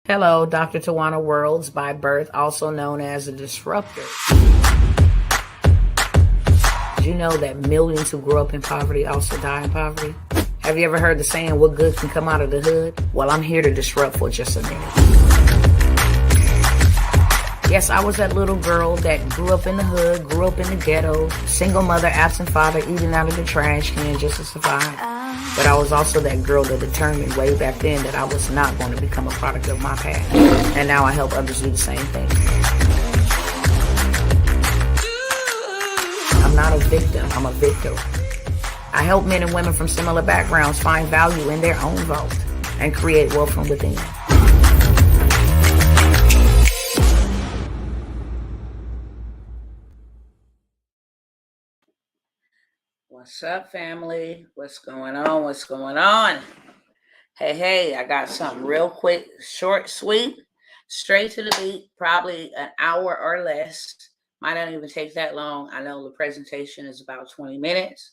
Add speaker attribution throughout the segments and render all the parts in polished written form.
Speaker 1: Hello, Dr. Tawana Worlds by birth, also known as a disruptor. Did you know that millions who grew up in poverty also die in poverty? Have you ever heard the saying, what good can come out of the hood? Well, I'm here to disrupt for just a minute. Yes, I was that little girl that grew up in the hood, grew up in the ghetto, single mother, absent father, eating out of the trash can just to survive. But I was also that girl that determined way back then that I was not going to become a product of my past. And now I help others do the same thing. I'm not a victim, I'm a victor. I help men and women from similar backgrounds find value in their own vault and create wealth from within. What's up, family? What's going on? What's going on? Hey, I got something real quick, short, sweet, straight to the beat, probably an hour or less. Might not even take that long. I know the presentation is about 20 minutes,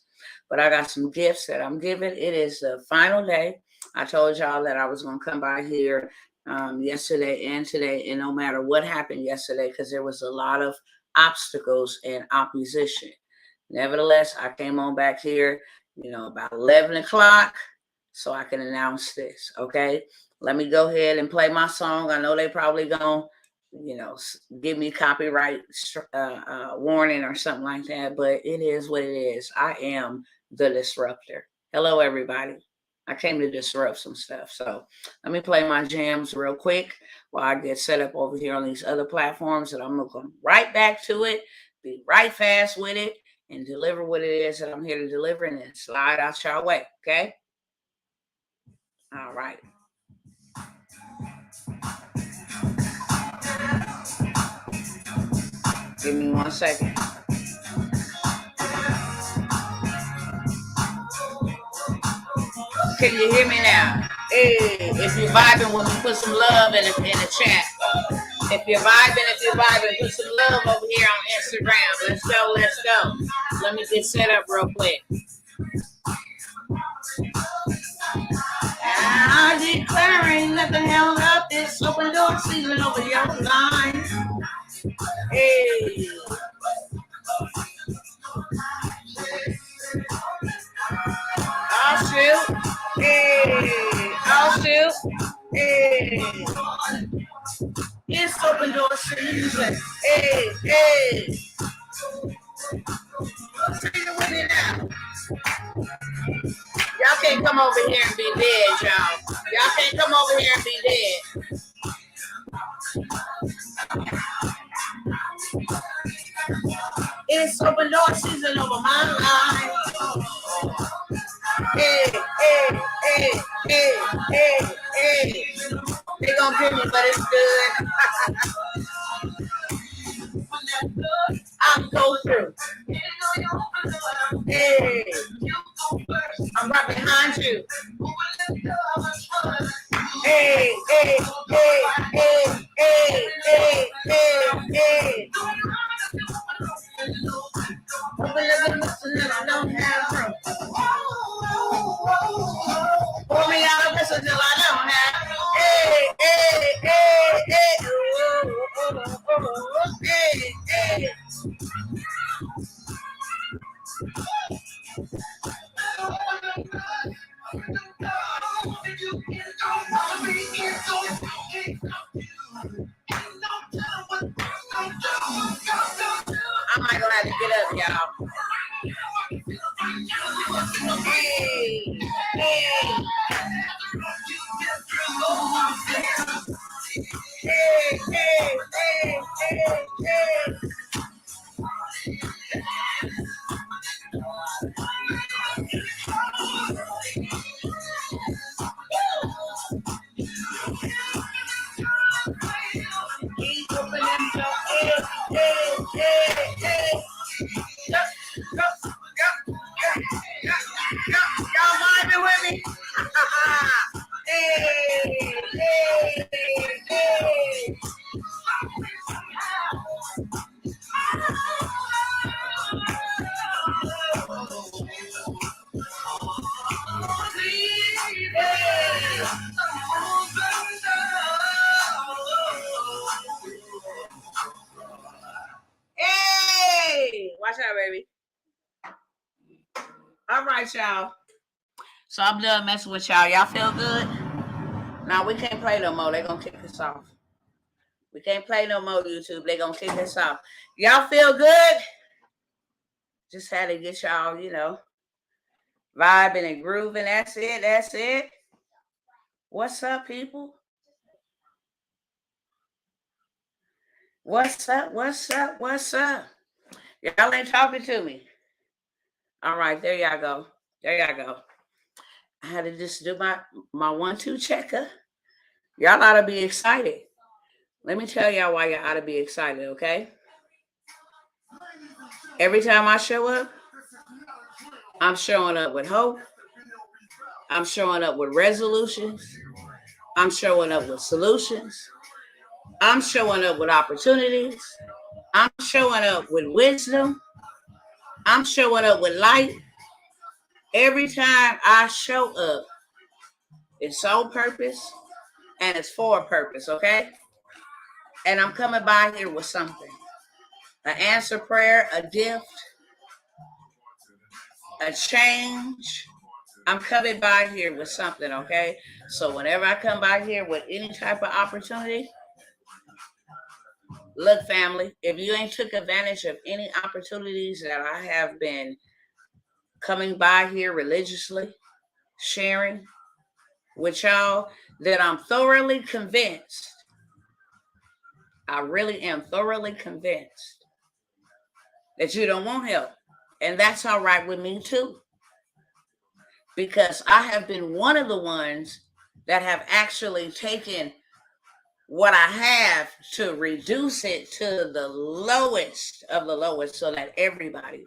Speaker 1: but I got some gifts that I'm giving. It is the final day. I told y'all that I was going to come by here yesterday and today, and no matter what happened yesterday, because there was a lot of obstacles and opposition. Nevertheless, I came on back here, about 11 o'clock so I can announce this, okay? Let me go ahead and play my song. I know they probably gonna, give me copyright warning or something like that, but it is what it is. I am the disruptor. Hello, everybody. I came to disrupt some stuff. So let me play my jams real quick while I get set up over here on these other platforms, and I'm gonna come right back to it, be right fast with it, and deliver what it is that I'm here to deliver, and then slide out your way, okay? All right. Give me 1 second. Can you hear me now? Hey, if you're vibing with me, put some love in the chat. If you're vibing, put some love over here on Instagram. Let's go. Let me get set up real quick. I declaring that the hell up this open door season over your line. Hey. I'll shoot. Hey. I'll shoot. Hey. It's open door season. Hey. Sing it with me now. Y'all can't come over here and be dead, y'all. Y'all can't come over here and be dead. It's open door season over my life. Hey. They gonna get me, but it's good. I'll go through. Hey. I'm right behind you. Hey. Open up and listen, I don't have room. Pull me out of this until I don't have. Hey. I might gonna have to get up, y'all. Y'all vibing with me? Hey. right, y'all. So I'm done messing with y'all. Y'all feel good? Now we can't play no more. They're going to kick us off. We can't play no more, YouTube. They're going to kick us off. Y'all feel good? Just had to get y'all, vibing and grooving. That's it. That's it. What's up, people? What's up? What's up? What's up? Y'all ain't talking to me. All right, there y'all go. There y'all go. I had to just do my 1-2 checker. Y'all ought to be excited. Let me tell y'all why y'all ought to be excited, okay? Every time I show up, I'm showing up with hope. I'm showing up with resolutions. I'm showing up with solutions. I'm showing up with opportunities. I'm showing up with wisdom. I'm showing up with light. Every time I show up, it's on purpose and it's for a purpose, okay? And I'm coming by here with something. An answer prayer, a gift, a change. I'm coming by here with something, okay? So whenever I come by here with any type of opportunity, look, family, if you ain't took advantage of any opportunities that I have been coming by here religiously, sharing with y'all, that I'm thoroughly convinced, I really am thoroughly convinced that you don't want help. And that's all right with me too. Because I have been one of the ones that have actually taken what I have to reduce it to the lowest of the lowest so that everybody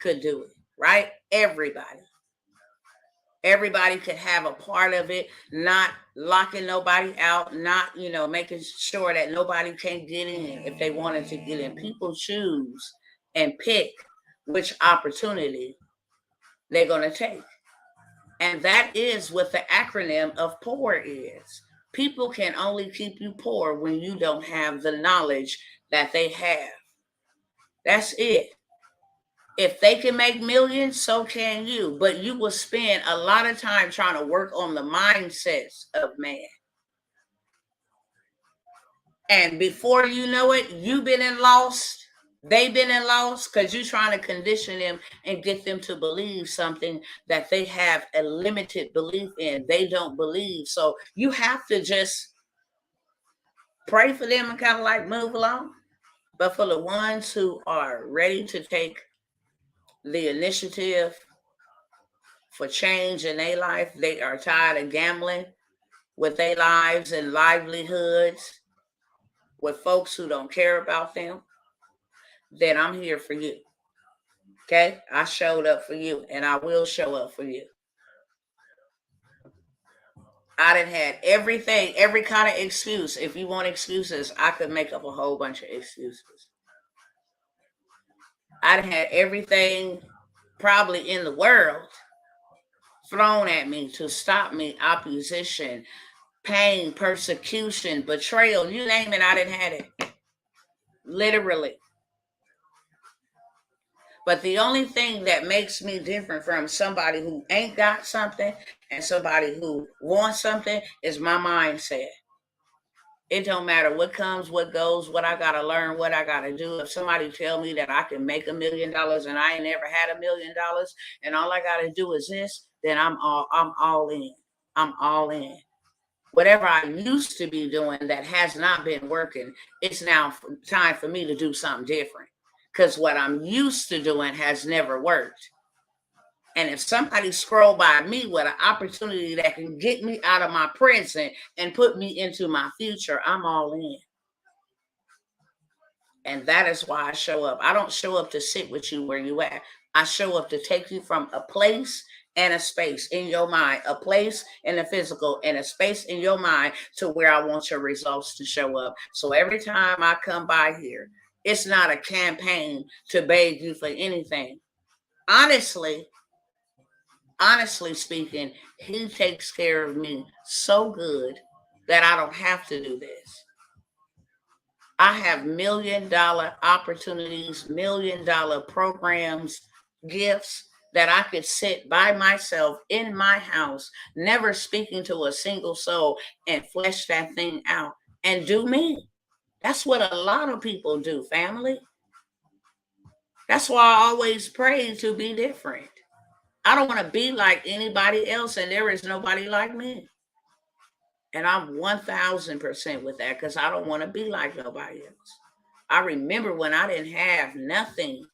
Speaker 1: could do it, right? Everybody could have a part of it, not locking nobody out, not, making sure that nobody can get in if they wanted to get in. People choose and pick which opportunity they're going to take. And that is what the acronym of POUR is. People can only keep you poor when you don't have the knowledge that they have. That's it. If they can make millions, so can you. But you will spend a lot of time trying to work on the mindsets of man. And before you know it, you've been in lost. They've been in loss because you're trying to condition them and get them to believe something that they have a limited belief in. They don't believe. So you have to just pray for them and kind of like move along. But for the ones who are ready to take the initiative for change in their life, they are tired of gambling with their lives and livelihoods with folks who don't care about them, then I'm here for you. Okay? I showed up for you and I will show up for you. I done had everything, every kind of excuse. If you want excuses, I could make up a whole bunch of excuses. I done had everything probably in the world thrown at me to stop me, opposition, pain, persecution, betrayal, you name it, I done had it. Literally. But the only thing that makes me different from somebody who ain't got something and somebody who wants something is my mindset. It don't matter what comes, what goes, what I gotta learn, what I gotta do. If somebody tell me that I can make $1 million and I ain't never had $1 million and all I gotta do is this, then I'm all in. I'm all in. Whatever I used to be doing that has not been working, it's now time for me to do something different. Because what I'm used to doing has never worked. And if somebody scroll by me with an opportunity that can get me out of my present and put me into my future, I'm all in. And that is why I show up. I don't show up to sit with you where you at. I show up to take you from a place and a space in your mind, a place in the physical and a space in your mind to where I want your results to show up. So every time I come by here, it's not a campaign to beg you for anything. Honestly speaking, he takes care of me so good that I don't have to do this. I have $1 million opportunities, $1 million programs, gifts that I could sit by myself in my house, never speaking to a single soul, and flesh that thing out and do me. That's what a lot of people do, family. That's why I always pray to be different. I don't want to be like anybody else, and there is nobody like me. And I'm 1000% with that because I don't want to be like nobody else. I remember when I didn't have nothing.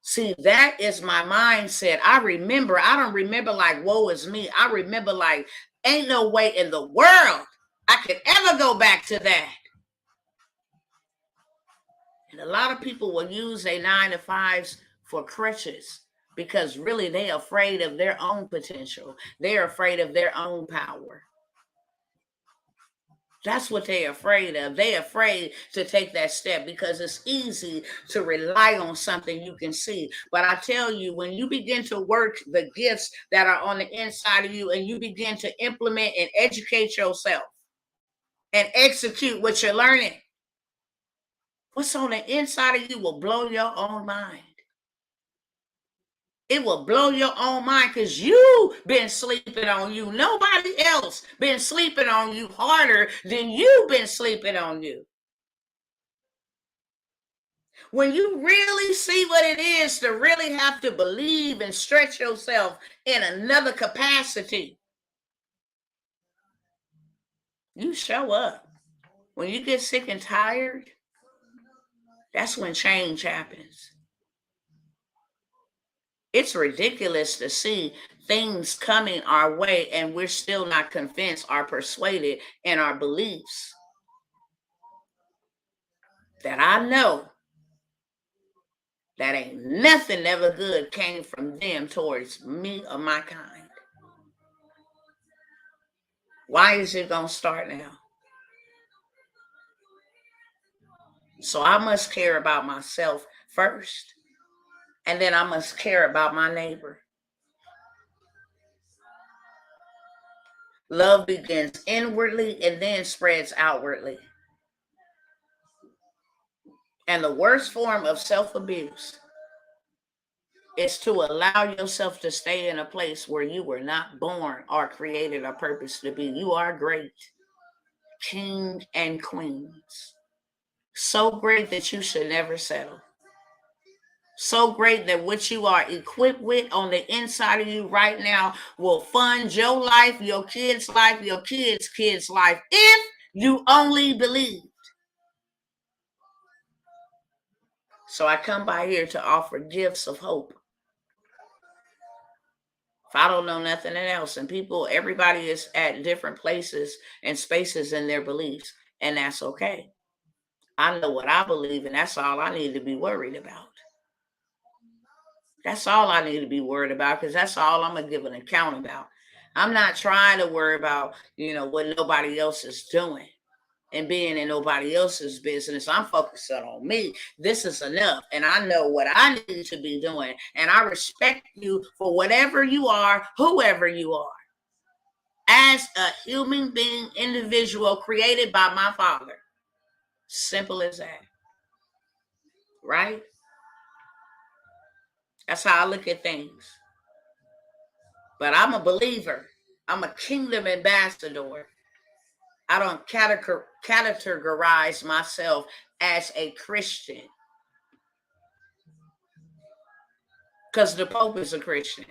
Speaker 1: See, that is my mindset. I don't remember like, woe is me. I remember like, ain't no way in the world I could ever go back to that. And a lot of people will use their 9-to-5s for crutches because really they're afraid of their own potential. They're afraid of their own power. That's what they're afraid of. They're afraid to take that step because it's easy to rely on something you can see. But I tell you, when you begin to work the gifts that are on the inside of you and you begin to implement and educate yourself and execute what you're learning, what's on the inside of you will blow your own mind. It will blow your own mind because you've been sleeping on you. Nobody else been sleeping on you harder than you've been sleeping on you. When you really see what it is to really have to believe and stretch yourself in another capacity, you show up. When you get sick and tired, that's when change happens. It's ridiculous to see things coming our way and we're still not convinced or persuaded in our beliefs. That I know that ain't nothing ever good came from them towards me or my kind. Why is it going to start now? So I must care about myself first, and then I must care about my neighbor. Love begins inwardly and then spreads outwardly. And the worst form of self-abuse is to allow yourself to stay in a place where you were not born or created a purpose to be. You are great, king and queens. So great that you should never settle. So great that what you are equipped with on the inside of you right now will fund your life, your kids' life, your kids' life, if you only believed. So I come by here to offer gifts of hope. If I don't know nothing else, and everybody is at different places and spaces in their beliefs, and that's okay. I know what I believe, and that's all I need to be worried about. That's all I need to be worried about because that's all I'm going to give an account about. I'm not trying to worry about, what nobody else is doing and being in nobody else's business. I'm focusing on me. This is enough. And I know what I need to be doing. And I respect you for whatever you are, whoever you are. As a human being, individual created by my Father. Simple as that. Right? That's how I look at things. But I'm a believer. I'm a kingdom ambassador. I don't categorize myself as a Christian because the Pope is a Christian.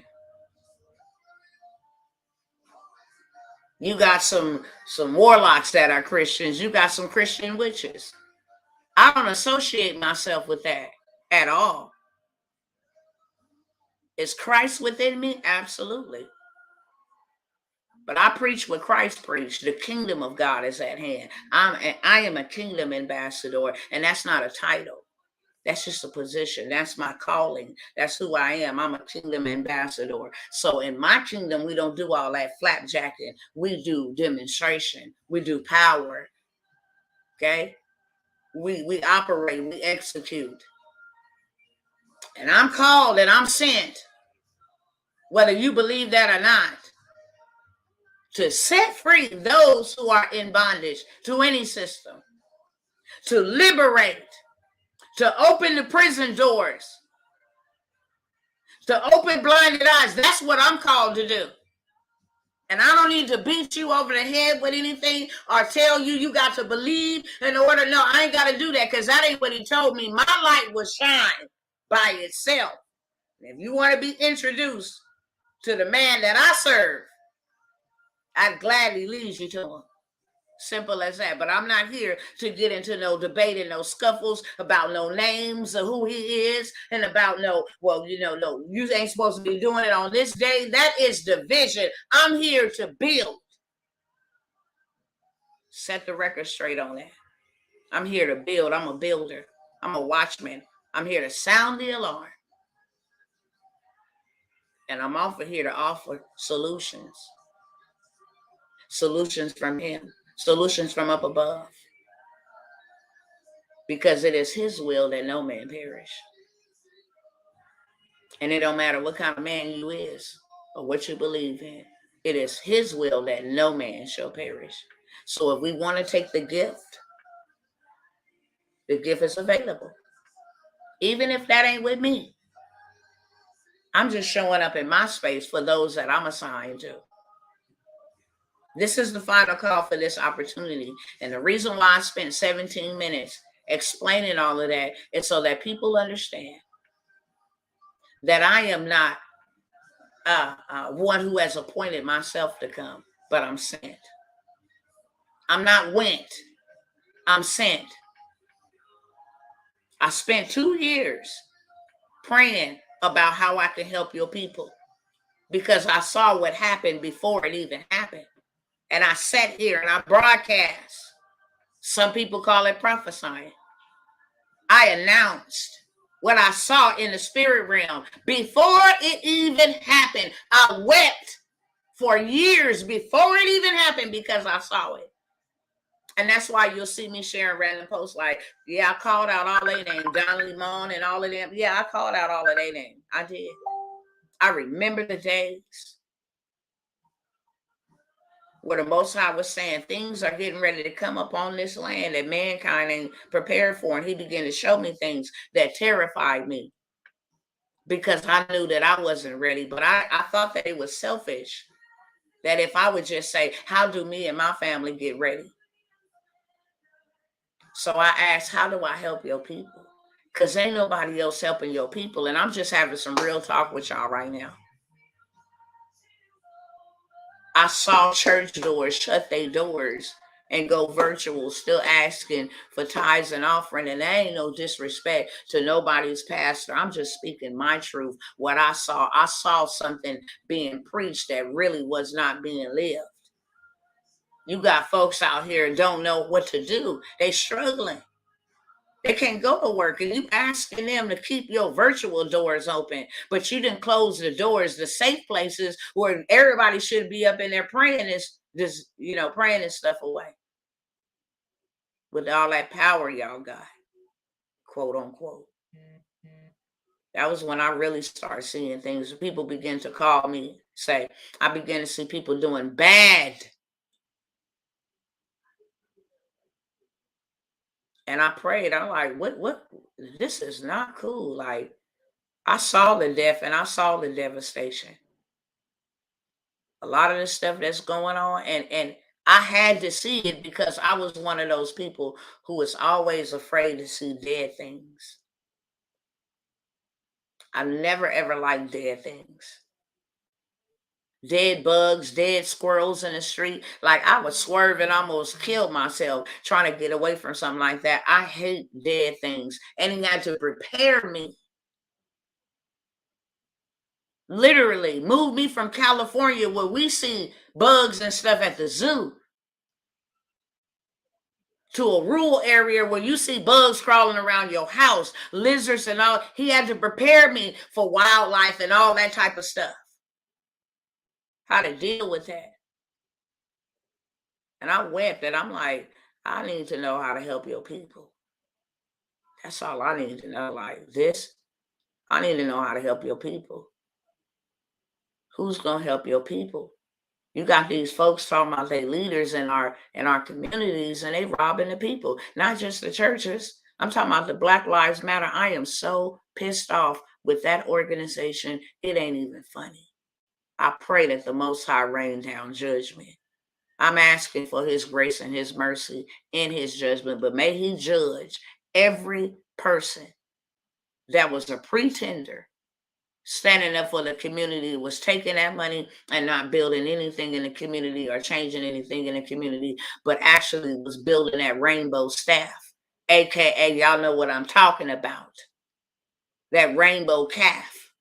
Speaker 1: You got some warlocks that are Christians. You got some Christian witches. I don't associate myself with that at all. Is Christ within me? Absolutely. But I preach what Christ preached. The kingdom of God is at hand. I am a kingdom ambassador, and that's not a title. That's just a position. That's my calling. That's who I am. I'm a kingdom ambassador. So in my kingdom, we don't do all that flapjacking. We do demonstration. We do power. Okay? We operate. We execute. And I'm called and I'm sent, whether you believe that or not, to set free those who are in bondage to any system, to liberate, to open the prison doors, to open blinded eyes. That's what I'm called to do. And I don't need to beat you over the head with anything or tell you you got to believe in order. No, I ain't got to do that, because that ain't what he told me. My light will shine by itself. If you want to be introduced to the man that I serve, I'd gladly lead you to him. Simple as that. But I'm not here to get into no debate and no scuffles about no names of who he is and about no, you ain't supposed to be doing it on this day. That is division. I'm here to build. Set the record straight on that. I'm here to build. I'm a builder. I'm a watchman. I'm here to sound the alarm. And I'm also here to offer solutions. Solutions from him. Solutions from up above. Because it is his will that no man perish. And it don't matter what kind of man you is or what you believe in. It is his will that no man shall perish. So if we want to take the gift is available. Even if that ain't with me. I'm just showing up in my space for those that I'm assigned to. This is the final call for this opportunity. And the reason why I spent 17 minutes explaining all of that is so that people understand that I am not one who has appointed myself to come, but I'm sent. I'm not went. I'm sent. I spent 2 years praying about how I can help your people because I saw what happened before it even happened. And I sat here and I broadcast. Some people call it prophesying. I announced what I saw in the spirit realm before it even happened. I wept for years before it even happened because I saw it. And that's why you'll see me sharing random posts like, yeah, I called out all their names, Don Lemon and all of them. Yeah, I called out all of their names. I did. I remember the days where the Most High was saying things are getting ready to come up on this land that mankind ain't prepared for. And he began to show me things that terrified me because I knew that I wasn't ready. But I thought that it was selfish, that if I would just say, how do me and my family get ready? So I asked, how do I help your people? Because ain't nobody else helping your people. And I'm just having some real talk with y'all right now. I saw church doors shut their doors and go virtual, still asking for tithes and offering. And there ain't no disrespect to nobody's pastor. I'm just speaking my truth. What I saw something being preached that really was not being lived. You got folks out here don't know what to do. They struggling. They can't go to work, and you asking them to keep your virtual doors open, but you didn't close the doors, the safe places where everybody should be up in there praying praying this stuff away. With all that power y'all got, quote unquote. That was when I really started seeing things. People begin to call me, say, I began to see people doing bad. And I prayed. I'm like, what? This is not cool. Like, I saw the death and I saw the devastation. A lot of the stuff that's going on. And I had to see it because I was one of those people who was always afraid to see dead things. I never, ever liked dead things. Dead bugs, dead squirrels in the street. Like, I would swerve and almost kill myself trying to get away from something like that. I hate dead things. And he had to prepare me. Literally move me from California where we see bugs and stuff at the zoo to a rural area where you see bugs crawling around your house, lizards and all. He had to prepare me for wildlife and all that type of stuff. How to deal with that. And I wept and I'm like, I need to know how to help your people. That's all I need to know. Like this, I need to know how to help your people. Who's going to help your people? You got these folks talking about their leaders in our communities, and they robbing the people, not just the churches. I'm talking about the Black Lives Matter. I am so pissed off with that organization, it ain't even funny. I pray that the Most High rain down judgment. I'm asking for his grace and his mercy in his judgment, but may he judge every person that was a pretender standing up for the community, was taking that money and not building anything in the community or changing anything in the community, but actually was building that rainbow staff, aka y'all know what I'm talking about, that rainbow calf,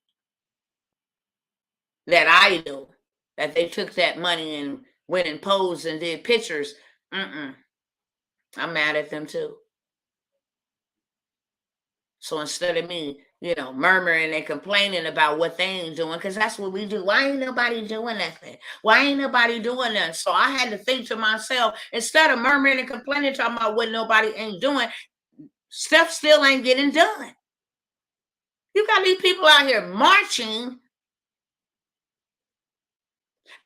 Speaker 1: that idol, that they took that money and went and posed and did pictures. I'm mad at them too. So instead of me, murmuring and complaining about what they ain't doing, because that's what we do. Why ain't nobody doing nothing? Why ain't nobody doing nothing? So I had to think to myself, instead of murmuring and complaining, talking about what nobody ain't doing, stuff still ain't getting done. You got these people out here marching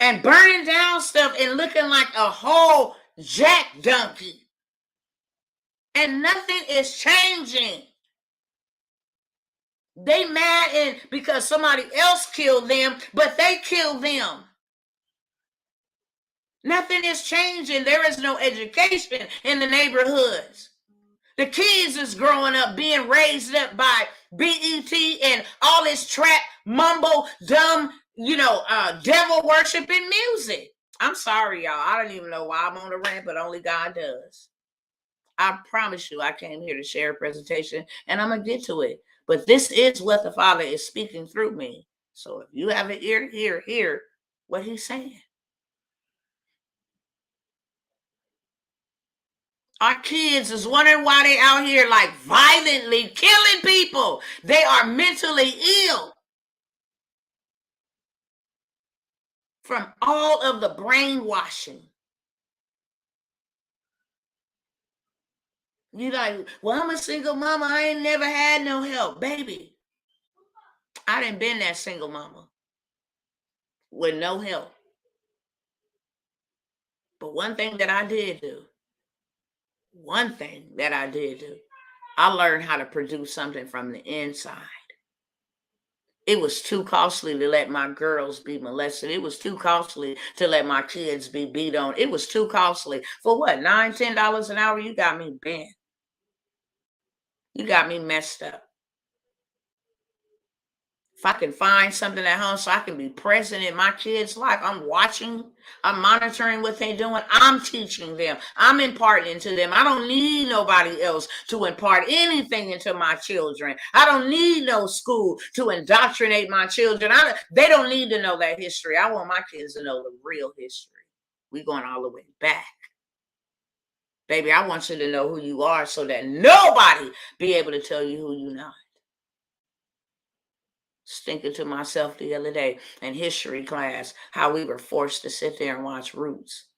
Speaker 1: and burning down stuff and looking like a whole jack donkey. And nothing is changing. They mad because somebody else killed them, but they killed them. Nothing is changing. There is no education in the neighborhoods. The kids is growing up being raised up by BET and all this trap, mumbo, dumb, devil worshiping music. I'm sorry, y'all. I don't even know why I'm on a rant, but only God does. I promise you, I came here to share a presentation, and I'm going to get to it. But this is what the Father is speaking through me. So if you have an ear to hear what he's saying. Our kids is wondering why they out here like violently killing people. They are mentally ill from all of the brainwashing. You like, well, I'm a single mama. I ain't never had no help. Baby, I done been that single mama with no help. But one thing that I did do, I learned how to produce something from the inside. It was too costly to let my girls be molested. It was too costly to let my kids be beat on. It was too costly. For what, $9, $10 an hour? You got me bent. You got me messed up. If I can find something at home so I can be present in my kids' life, I'm watching, I'm monitoring what they're doing, I'm teaching them, I'm imparting to them. I don't need nobody else to impart anything into my children. I don't need no school to indoctrinate my children. They don't need to know that history. I want my kids to know the real history. We're going all the way back. Baby, I want you to know who you are so that nobody be able to tell you who you're not. Thinking to myself the other day in history class how we were forced to sit there and watch Roots.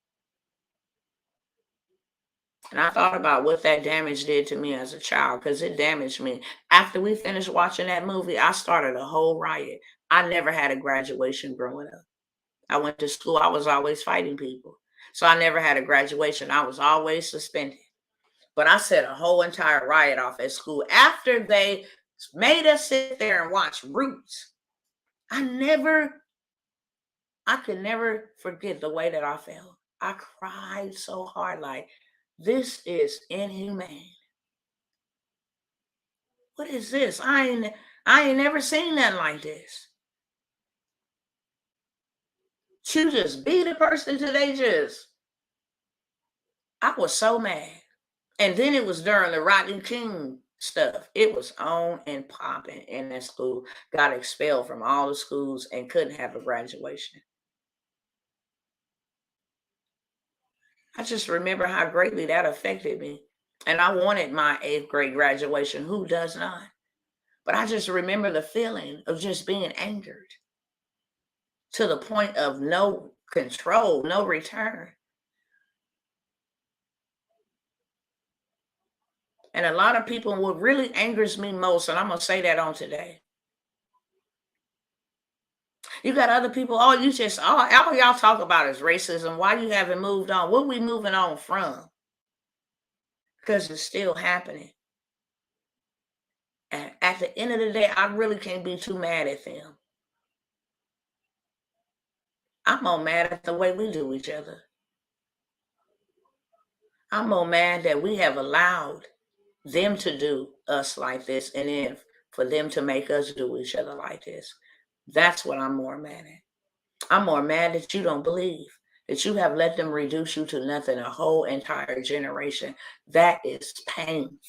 Speaker 1: And I thought about what that damage did to me as a child, because it damaged me. After we finished watching that movie, I started a whole riot. I never had a graduation growing up. I went to school, I was always fighting people. So I never had a graduation. I was always suspended. But I set a whole entire riot off at school after they made us sit there and watch Roots. I could never forget the way that I felt. I cried so hard, like, this is inhumane. What is this? I ain't never seen nothing like this. You just beat a person till they just. I was so mad. And then it was during the Rodney King stuff. It was on and popping in that school. Got expelled from all the schools and couldn't have a graduation. I just remember how greatly that affected me. And I wanted my 8th grade graduation. Who does not? But I just remember the feeling of just being angered to the point of no control, no return. And a lot of people, what really angers me most, and I'm going to say that on today. You got other people, all y'all talk about is racism. Why you haven't moved on? What we moving on from? Because it's still happening. And at the end of the day, I really can't be too mad at them. I'm more mad at the way we do each other. I'm more mad that we have allowed them to do us like this, and then for them to make us do each other like this. That's what I'm more mad at. I'm more mad that you don't believe, that you have let them reduce you to nothing, a whole entire generation. That is painful.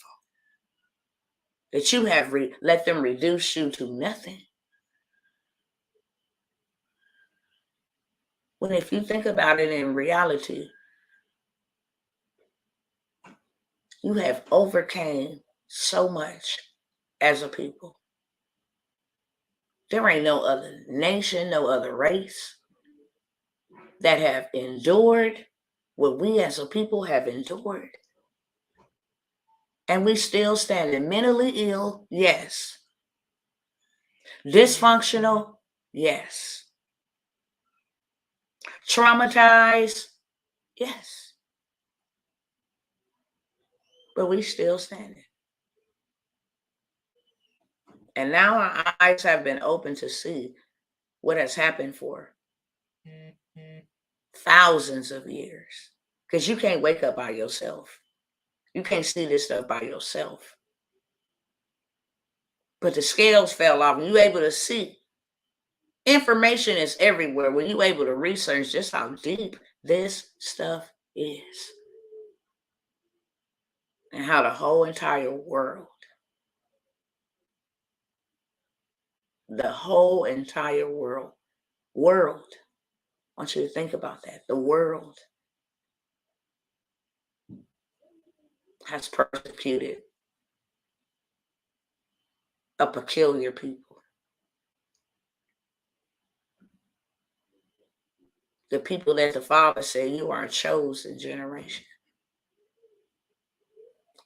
Speaker 1: That you have let them reduce you to nothing. When if you think about it in reality, you have overcame so much as a people. There ain't no other nation, no other race that have endured what we as a people have endured. And we still standing. Mentally ill, yes. Dysfunctional, yes. Traumatized, yes. But we still standing. And now our eyes have been open to see what has happened for thousands of years. Because you can't wake up by yourself. You can't see this stuff by yourself. But the scales fell off and you're able to see. Information is everywhere when you're able to research just how deep this stuff is. And how the whole entire world, I want you to think about that. The world has persecuted a peculiar people. The people that the Father said, you are a chosen generation.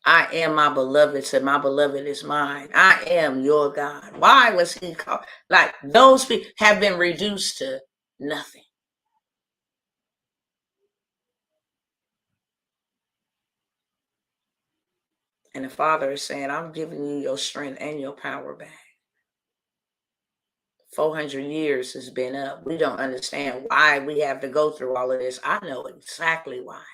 Speaker 1: I am my beloved, said my beloved is mine. I am your God. Why was he called? Like those people have been reduced to nothing. And the Father is saying, I'm giving you your strength and your power back. 400 years has been up. We don't understand why we have to go through all of this. I know exactly why.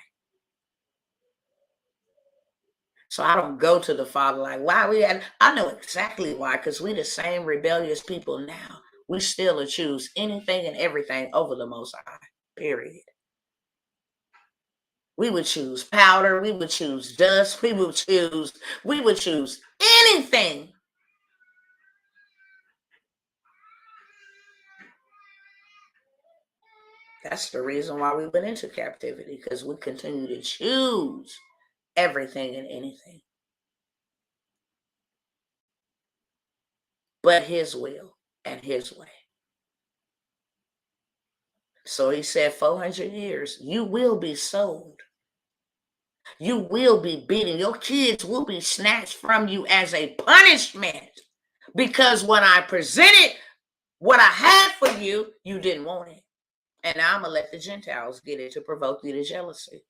Speaker 1: So I don't go to the Father like, why we had, I know exactly why, because we the same rebellious people now. We still choose anything and everything over the Most High, period. We would choose powder, we would choose dust, we would choose anything. That's the reason why we went into captivity, because we continue to choose everything and anything but his will and his way. So he said 400 years, you will be sold. You will be beaten. Your kids will be snatched from you as a punishment. Because when I presented what I had for you, you didn't want it. And now I'm going to let the Gentiles get it to provoke you to jealousy.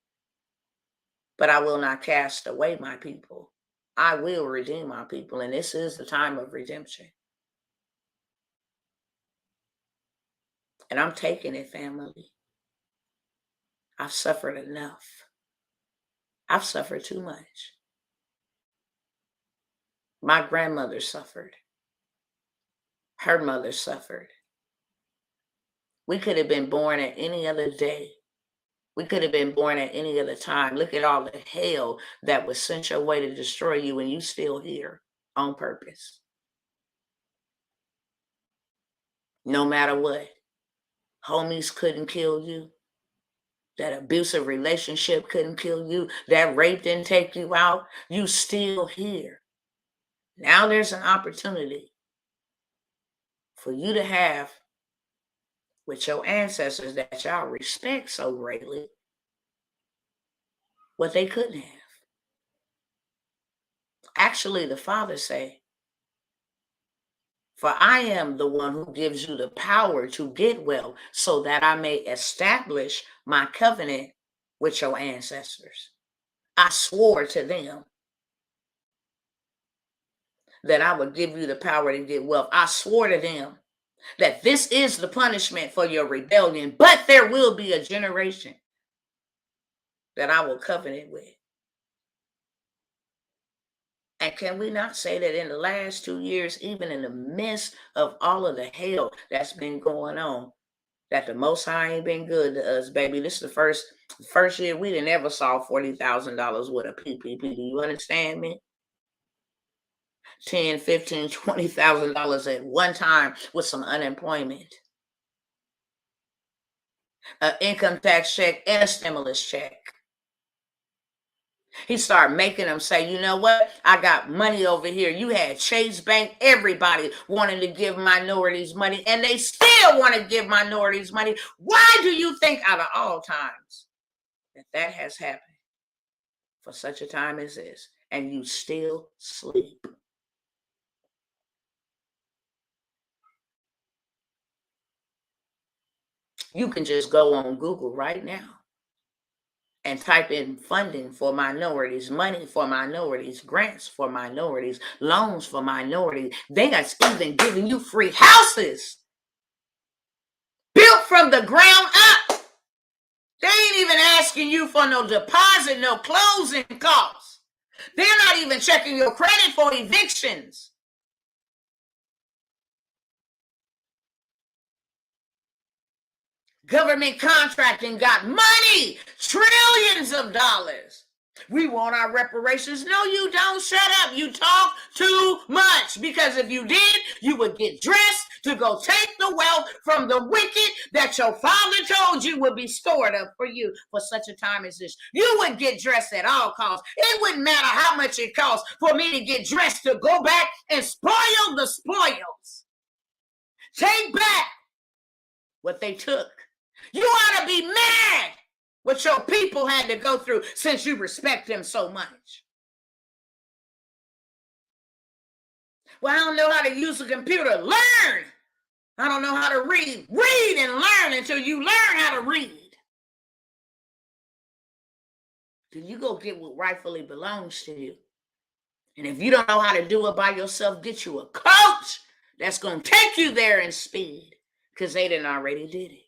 Speaker 1: But I will not cast away my people. I will redeem my people. And this is the time of redemption. And I'm taking it, family. I've suffered enough. I've suffered too much. My grandmother suffered. Her mother suffered. We could have been born at any other day. We could have been born at any other time. Look at all the hell that was sent your way to destroy you, and you still here on purpose. No matter what. Homies couldn't kill you. That abusive relationship couldn't kill you. That rape didn't take you out. You still here. Now there's an opportunity for you to have with your ancestors that y'all respect so greatly what they couldn't have. Actually, the Father say, for I am the one who gives you the power to get well so that I may establish my covenant with your ancestors. I swore to them that I would give you the power to get wealth. I swore to them that this is the punishment for your rebellion, but there will be a generation that I will covenant with. And can we not say that in the last 2 years, even in the midst of all of the hell that's been going on, that the Most High ain't been good to us, baby? This is the first year we didn't ever saw $40,000 with a PPP. Do you understand me? 10, 15, $20,000 at one time with some unemployment, an income tax check, and a stimulus check. He started making them say, you know what? I got money over here. You had Chase Bank, everybody wanting to give minorities money, and they still want to give minorities money. Why do you think out of all times that has happened for such a time as this, and you still sleep? You can just go on Google right now and type in funding for minorities, money for minorities, grants for minorities, loans for minorities. They are even giving you free houses built from the ground up. They ain't even asking you for no deposit, no closing costs. They're not even checking your credit for evictions. Government contracting got money, trillions of dollars. We want our reparations. No, you don't. Shut up. You talk too much, because if you did, you would get dressed to go take the wealth from the wicked that your father told you would be stored up for you for such a time as this. You would get dressed at all costs. It wouldn't matter how much it costs for me to get dressed to go back and spoil the spoils. Take back what they took. You ought to be mad what your people had to go through, since you respect them so much. Well, I don't know how to use a computer. Learn. I don't know how to read. Read and learn until you learn how to read. Then you go get what rightfully belongs to you. And if you don't know how to do it by yourself, get you a coach that's going to take you there in speed, because they done already did it.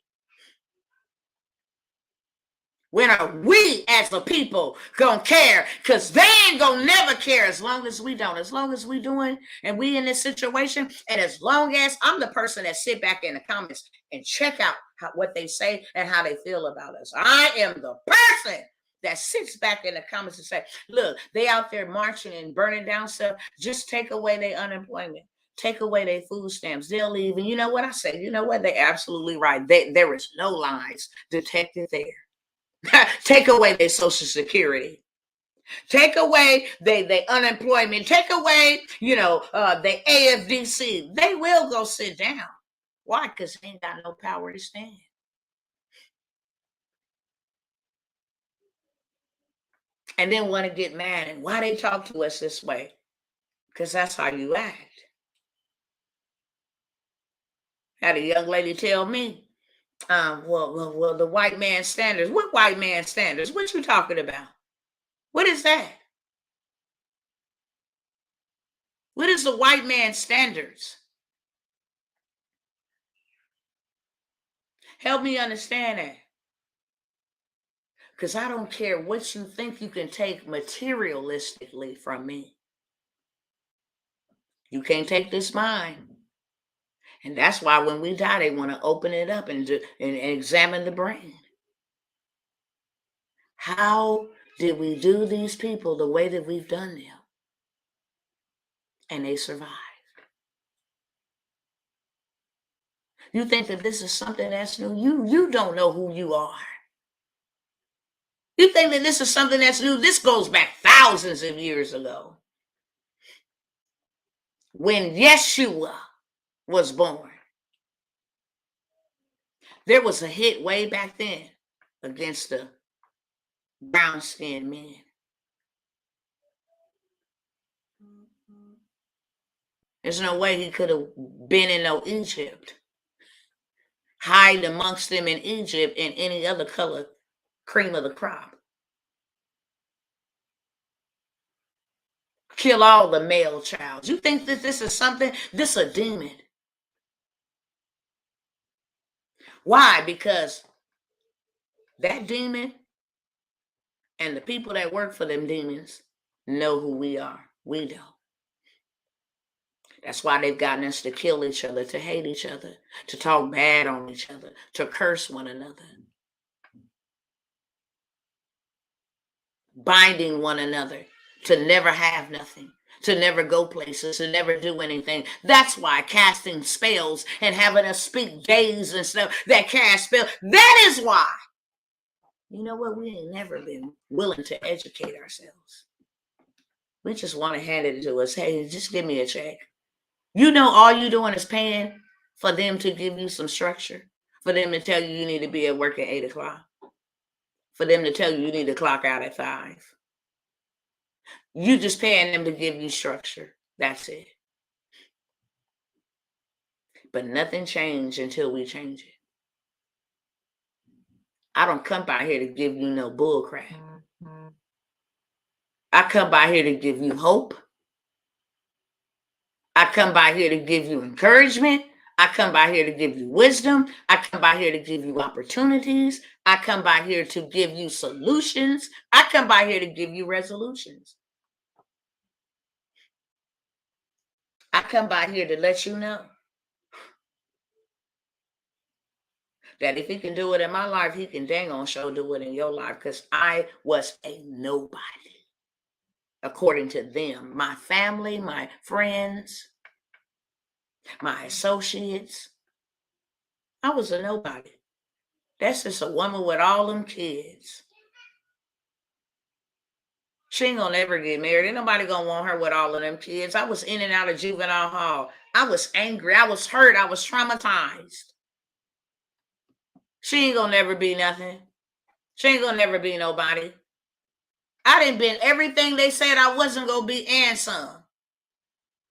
Speaker 1: When are we as a people gonna care? Because they ain't gonna never care as long as we don't. As long as we doing and we in this situation, and as long as I'm the person that sit back in the comments and check out what they say and how they feel about us. I am the person that sits back in the comments and say, look, they out there marching and burning down stuff. Just take away their unemployment. Take away their food stamps. They'll leave. And you know what I say? You know what? They're absolutely right. There is no lies detected there. Take away their Social Security. Take away their unemployment. Take away, the AFDC. They will go sit down. Why? Because they ain't got no power to stand. And then want to get mad. And why they talk to us this way? Because that's how you act. Had a young lady tell me, well, the white man standards. What white man standards? What you talking about? What is that? What is the white man standards? Help me understand that. Because I don't care what you think you can take materialistically from me. You can't take this mind. And that's why when we die, they want to open it up and examine the brain. How did we do these people the way that we've done them? And they survived. You think that this is something that's new? You don't know who you are. You think that this is something that's new? This goes back thousands of years ago, when Yeshua was born. There was a hit way back then against the brown-skinned men. There's no way he could have been in no Egypt, hide amongst them in Egypt and any other color, cream of the crop. Kill all the male child. You think that this is something? This is a demon. Why? Because that demon and the people that work for them demons know who we are. We don't. That's why they've gotten us to kill each other, to hate each other, to talk bad on each other, to curse one another, binding one another, to never have nothing, to never go places, to never do anything. That's why casting spells and having us speak days and stuff that cast spells. That is why. You know what? We ain't never been willing to educate ourselves. We just want to hand it to us. Hey, just give me a check. You know, all you doing is paying for them to give you some structure, for them to tell you need to be at work at 8 o'clock, for them to tell you need to clock out at 5. You just paying them to give you structure. That's it. But nothing changed until we change it. I don't come by here to give you no bull crap. I come by here to give you hope. I come by here to give you encouragement. I come by here to give you wisdom. I come by here to give you opportunities. I come by here to give you solutions. I come by here to give you resolutions. I come by here to let you know that if he can do it in my life, he can dang on sure do it in your life, because I was a nobody. According to them, my family, my friends, my associates, I was a nobody. That's just a woman with all them kids. She ain't gonna ever get married. Ain't nobody gonna want her with all of them kids. I was in and out of juvenile hall. I was angry. I was hurt. I was traumatized. She ain't gonna never be nothing. She ain't gonna never be nobody. I done been everything they said I wasn't gonna be and some.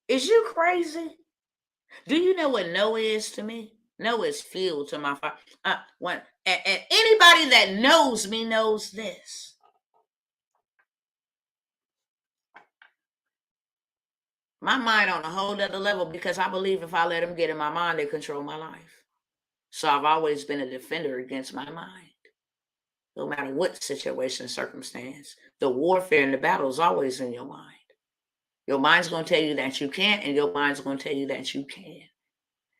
Speaker 1: Is you crazy? Do you know what no is to me? No is fuel to my fire. And anybody that knows me knows this. My mind on a whole other level, because I believe if I let them get in my mind, they control my life. So I've always been a defender against my mind. No matter what situation, circumstance, the warfare and the battle is always in your mind. Your mind's going to tell you that you can't, and your mind's going to tell you that you can.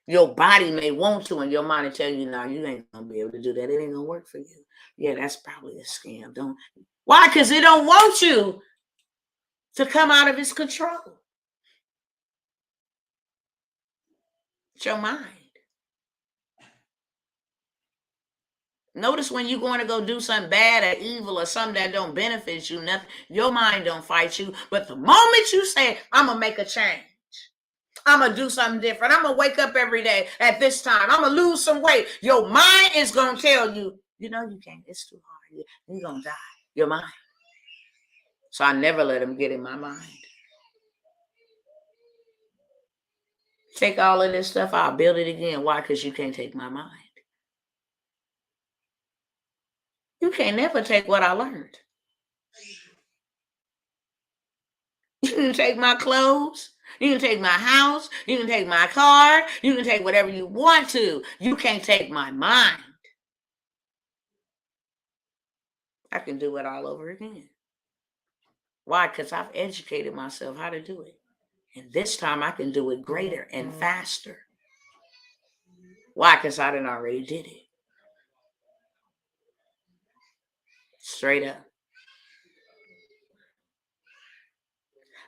Speaker 1: Your body may want to, and your mind will tell you, no, you ain't going to be able to do that. It ain't going to work for you. Yeah, that's probably a scam. Why? Because it don't want you to come out of its control. It's your mind. Notice when you're going to go do something bad or evil or something that don't benefit you, nothing, your mind don't fight you. But the moment you say, I'm going to make a change, I'm going to do something different, I'm going to wake up every day at this time, I'm going to lose some weight, your mind is going to tell you, you know you can't, it's too hard, you're going to die, your mind. So I never let them get in my mind. Take all of this stuff, I'll build it again. Why? Because you can't take my mind. You can't never take what I learned. You can take my clothes, you can take my house, you can take my car, you can take whatever you want to. You can't take my mind. I can do it all over again. Why? Because I've educated myself how to do it. And this time I can do it greater and faster. Why? Because I done already did it. Straight up.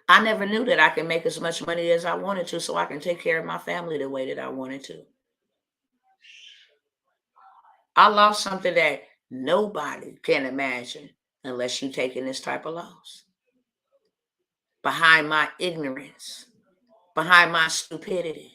Speaker 1: I never knew that I could make as much money as I wanted to so I can take care of my family the way that I wanted to. I lost something that nobody can imagine unless you're taking this type of loss. Behind my ignorance, behind my stupidity,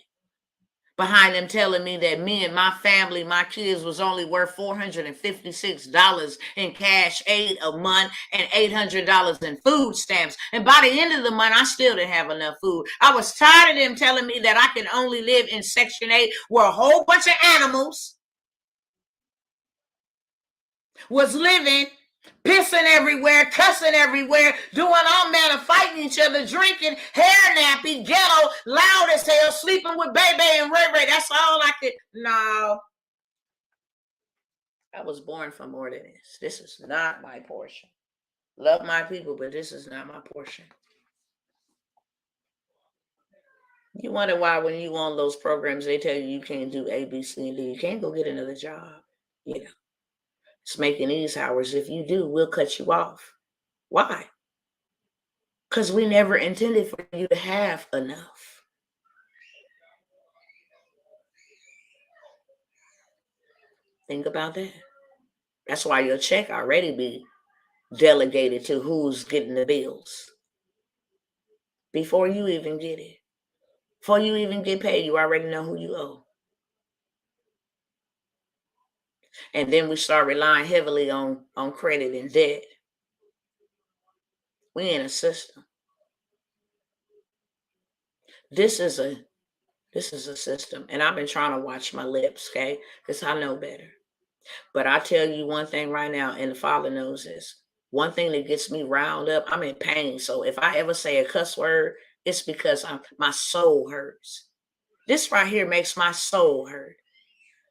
Speaker 1: behind them telling me that me and my family, my kids, was only worth $456 in cash aid a month and $800 in food stamps. And by the end of the month, I still didn't have enough food. I was tired of them telling me that I can only live in Section 8, where a whole bunch of animals was living Pissing everywhere, cussing everywhere, doing all manner, fighting each other, drinking, hair nappy, ghetto, loud as hell, sleeping with Baby and Ray Ray. That's all I could. No. I was born for more than this. This is not my portion. Love my people, but this is not my portion. You wonder why when you on those programs, they tell you can't do A, B, C, and D. You can't go get another job. You know, it's making these hours. If you do, we'll cut you off. Why? Because we never intended for you to have enough. Think about that. That's why your check already be delegated to who's getting the bills. Before you even get it. Before you even get paid, you already know who you owe. And then we start relying heavily on credit and debt. We in a system. This is a system. And I've been trying to watch my lips, okay? Because I know better. But I tell you one thing right now, and the Father knows this. One thing that gets me riled up, I'm in pain. So if I ever say a cuss word, it's because my soul hurts. This right here makes my soul hurt.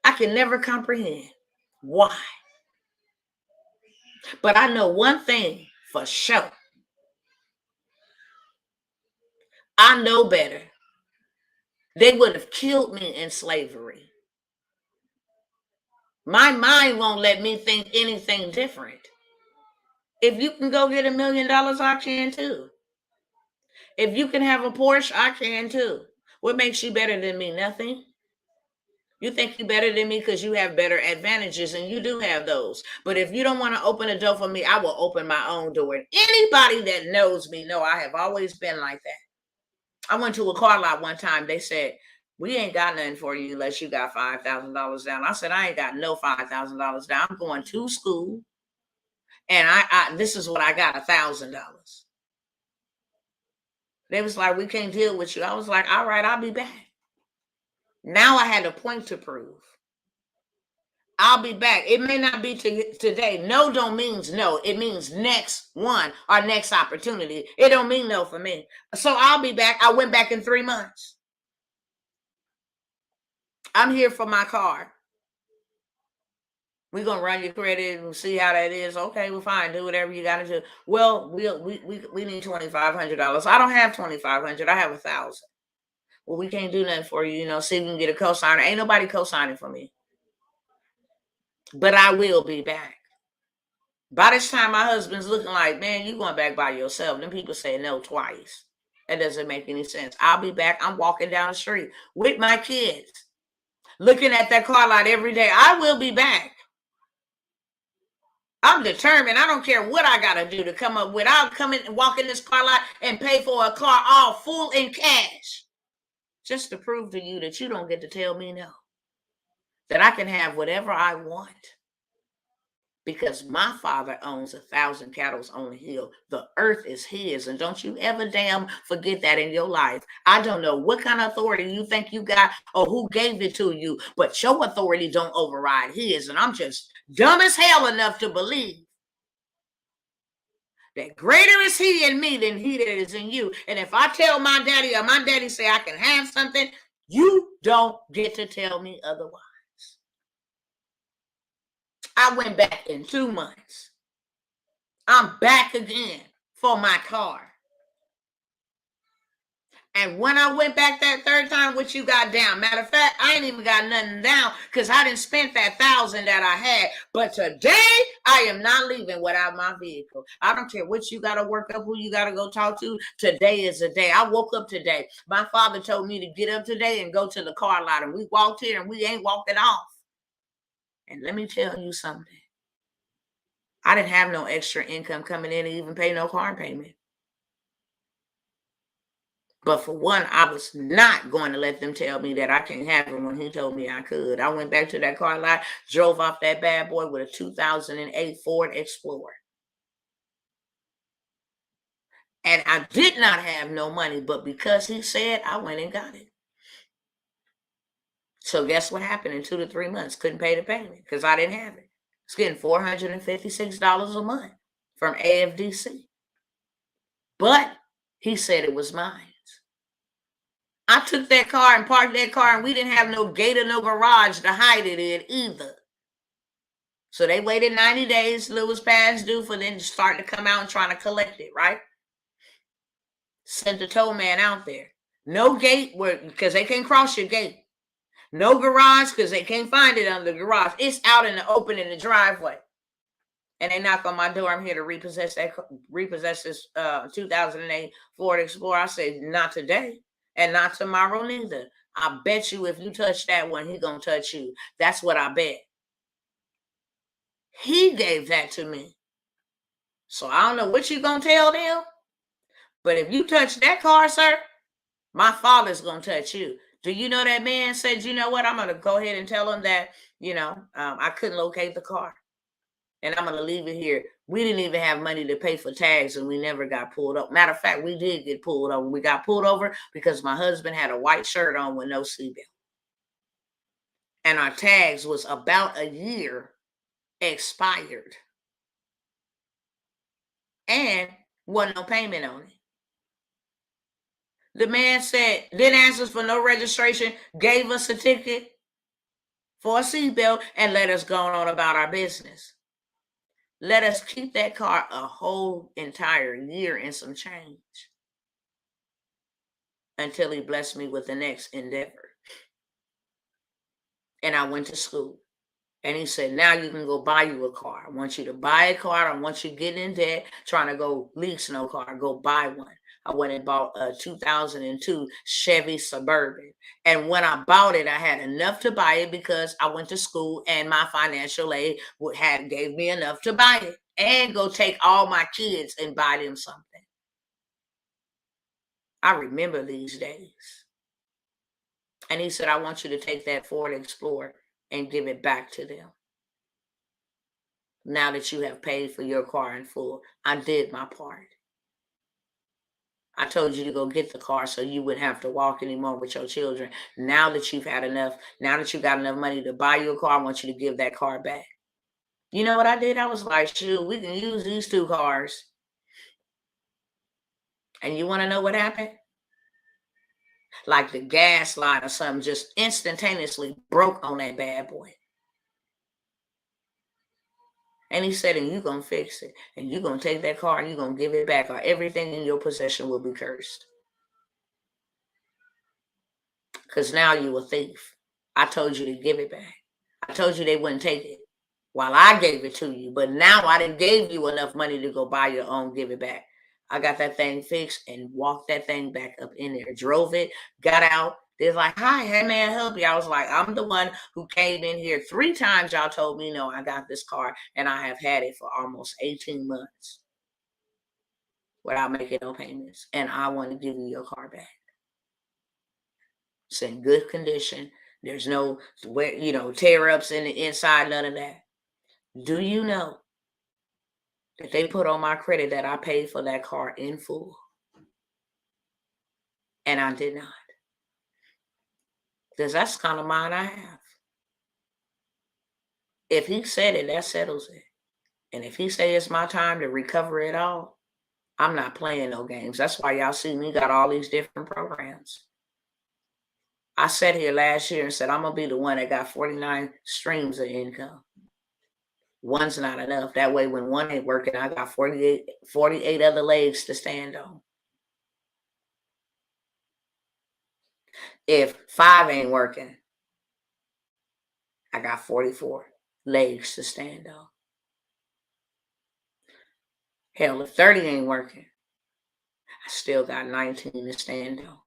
Speaker 1: I can never comprehend why. But I know one thing for sure. I know better. They would have killed me in slavery. My mind won't let me think anything different. If you can go get $1 million, I can too. If you can have a Porsche, I can too. What makes you better than me? Nothing. You think you're better than me because you have better advantages, and you do have those. But if you don't want to open a door for me, I will open my own door. And anybody that knows me know I have always been like that. I went to a car lot one time. They said, we ain't got nothing for you unless you got $5,000 down. I said, I ain't got no $5,000 down. I'm going to school. And I this is what I got, $1,000. They was like, we can't deal with you. I was like, all right, I'll be back. Now I had a point to prove. I'll be back. It may not be today. No don't means no. It means next one or next opportunity. It don't mean no for me. So I'll be back. I went back in 3 months. I'm here for my car. We're going to run your credit and see how that is. Okay, well, fine. Do whatever you got to do. Well, we need $2,500. I don't have $2,500. I have $1,000. Well, we can't do nothing for you. You know, see if we can get a co-signer. Ain't nobody co-signing for me. But I will be back. By this time, my husband's looking like, man, you going back by yourself. Then people say no twice. That doesn't make any sense. I'll be back. I'm walking down the street with my kids, looking at that car lot every day. I will be back. I'm determined. I don't care what I got to do to come up with. I'll come in and walk in this car lot and pay for a car all full in cash. Just to prove to you that you don't get to tell me no. That I can have whatever I want. Because my Father owns 1,000 cattle on the hill. The earth is his. And don't you ever damn forget that in your life. I don't know what kind of authority you think you got or who gave it to you, but your authority don't override his. And I'm just dumb as hell enough to believe that greater is he in me than he that is in you. And if I tell my daddy or my daddy say I can have something, you don't get to tell me otherwise. I went back in 2 months. I'm back again for my car. And when I went back that third time, what you got down? Matter of fact, I ain't even got nothing down because I didn't spend that $1,000 that I had. But today, I am not leaving without my vehicle. I don't care what you got to work up, who you got to go talk to. Today is the day. I woke up today. My father told me to get up today and go to the car lot. And we walked here and we ain't walking off. And let me tell you something. I didn't have no extra income coming in to even pay no car payment. But for one, I was not going to let them tell me that I can't have it when he told me I could. I went back to that car lot, drove off that bad boy with a 2008 Ford Explorer. And I did not have no money, but because he said, I went and got it. So guess what happened in 2 to 3 months? Couldn't pay the payment because I didn't have it. It's getting $456 a month from AFDC. But he said it was mine. I took that car and parked that car, and we didn't have no gate or no garage to hide it in either. So they waited 90 days till it was past due for them to start to come out and trying to collect it, right? Sent the tow man out there. No gate because they can't cross your gate. No garage because they can't find it under the garage. It's out in the open in the driveway. And they knock on my door. I'm here to repossess this 2008 Ford Explorer. I said, not today and not tomorrow neither. I bet you if you touch that one, he gonna touch you. That's what I bet. He gave that to me. So I don't know what you gonna tell them. But if you touch that car, sir, my father's gonna touch you. Do you know that man said, you know what? I'm gonna go ahead and tell him that, I couldn't locate the car. And I'm going to leave it here. We didn't even have money to pay for tags, and we never got pulled over. Matter of fact, we did get pulled over. We got pulled over because my husband had a white shirt on with no seatbelt. And our tags was about a year expired. And wasn't no payment on it. The man said, didn't ask us for no registration, gave us a ticket for a seatbelt, and let us go on about our business. Let us keep that car a whole entire year and some change until he blessed me with the next endeavor. And I went to school. And he said, now you can go buy you a car. I want you to buy a car. I want you getting in debt, trying to go lease no car. Go buy one. I went and bought a 2002 Chevy Suburban. And when I bought it, I had enough to buy it because I went to school and my financial aid gave me enough to buy it and go take all my kids and buy them something. I remember these days. And he said, I want you to take that Ford Explorer and give it back to them. Now that you have paid for your car in full, I did my part. I told you to go get the car so you wouldn't have to walk anymore with your children. Now that you've had enough, now that you got enough money to buy you a car, I want you to give that car back. You know what I did? I was like, shoot, we can use these two cars. And you want to know what happened? Like the gas line or something just instantaneously broke on that bad boy. And he said, and you're going to fix it. And you're going to take that car and you're going to give it back, or everything in your possession will be cursed. Because now you're a thief. I told you to give it back. I told you they wouldn't take it while I gave it to you. But now I didn't gave you enough money to go buy your own, give it back. I got that thing fixed and walked that thing back up in there. Drove it, got out. They're like, hi, hey, man, help you. I was like, I'm the one who came in here 3 times. Y'all told me, no, I got this car, and I have had it for almost 18 months without making no payments. And I want to give you your car back. It's in good condition. There's no, tear-ups in the inside, none of that. Do you know that they put on my credit that I paid for that car in full? And I did not. Because that's the kind of mind I have. If he said it, that settles it. And if he say it's my time to recover it all, I'm not playing no games. That's why y'all see me got all these different programs. I sat here last year and said, I'm going to be the one that got 49 streams of income. One's not enough. That way, when one ain't working, I got 48 other legs to stand on. If 5 ain't working, I got 44 legs to stand on. Hell, if 30 ain't working, I still got 19 to stand on.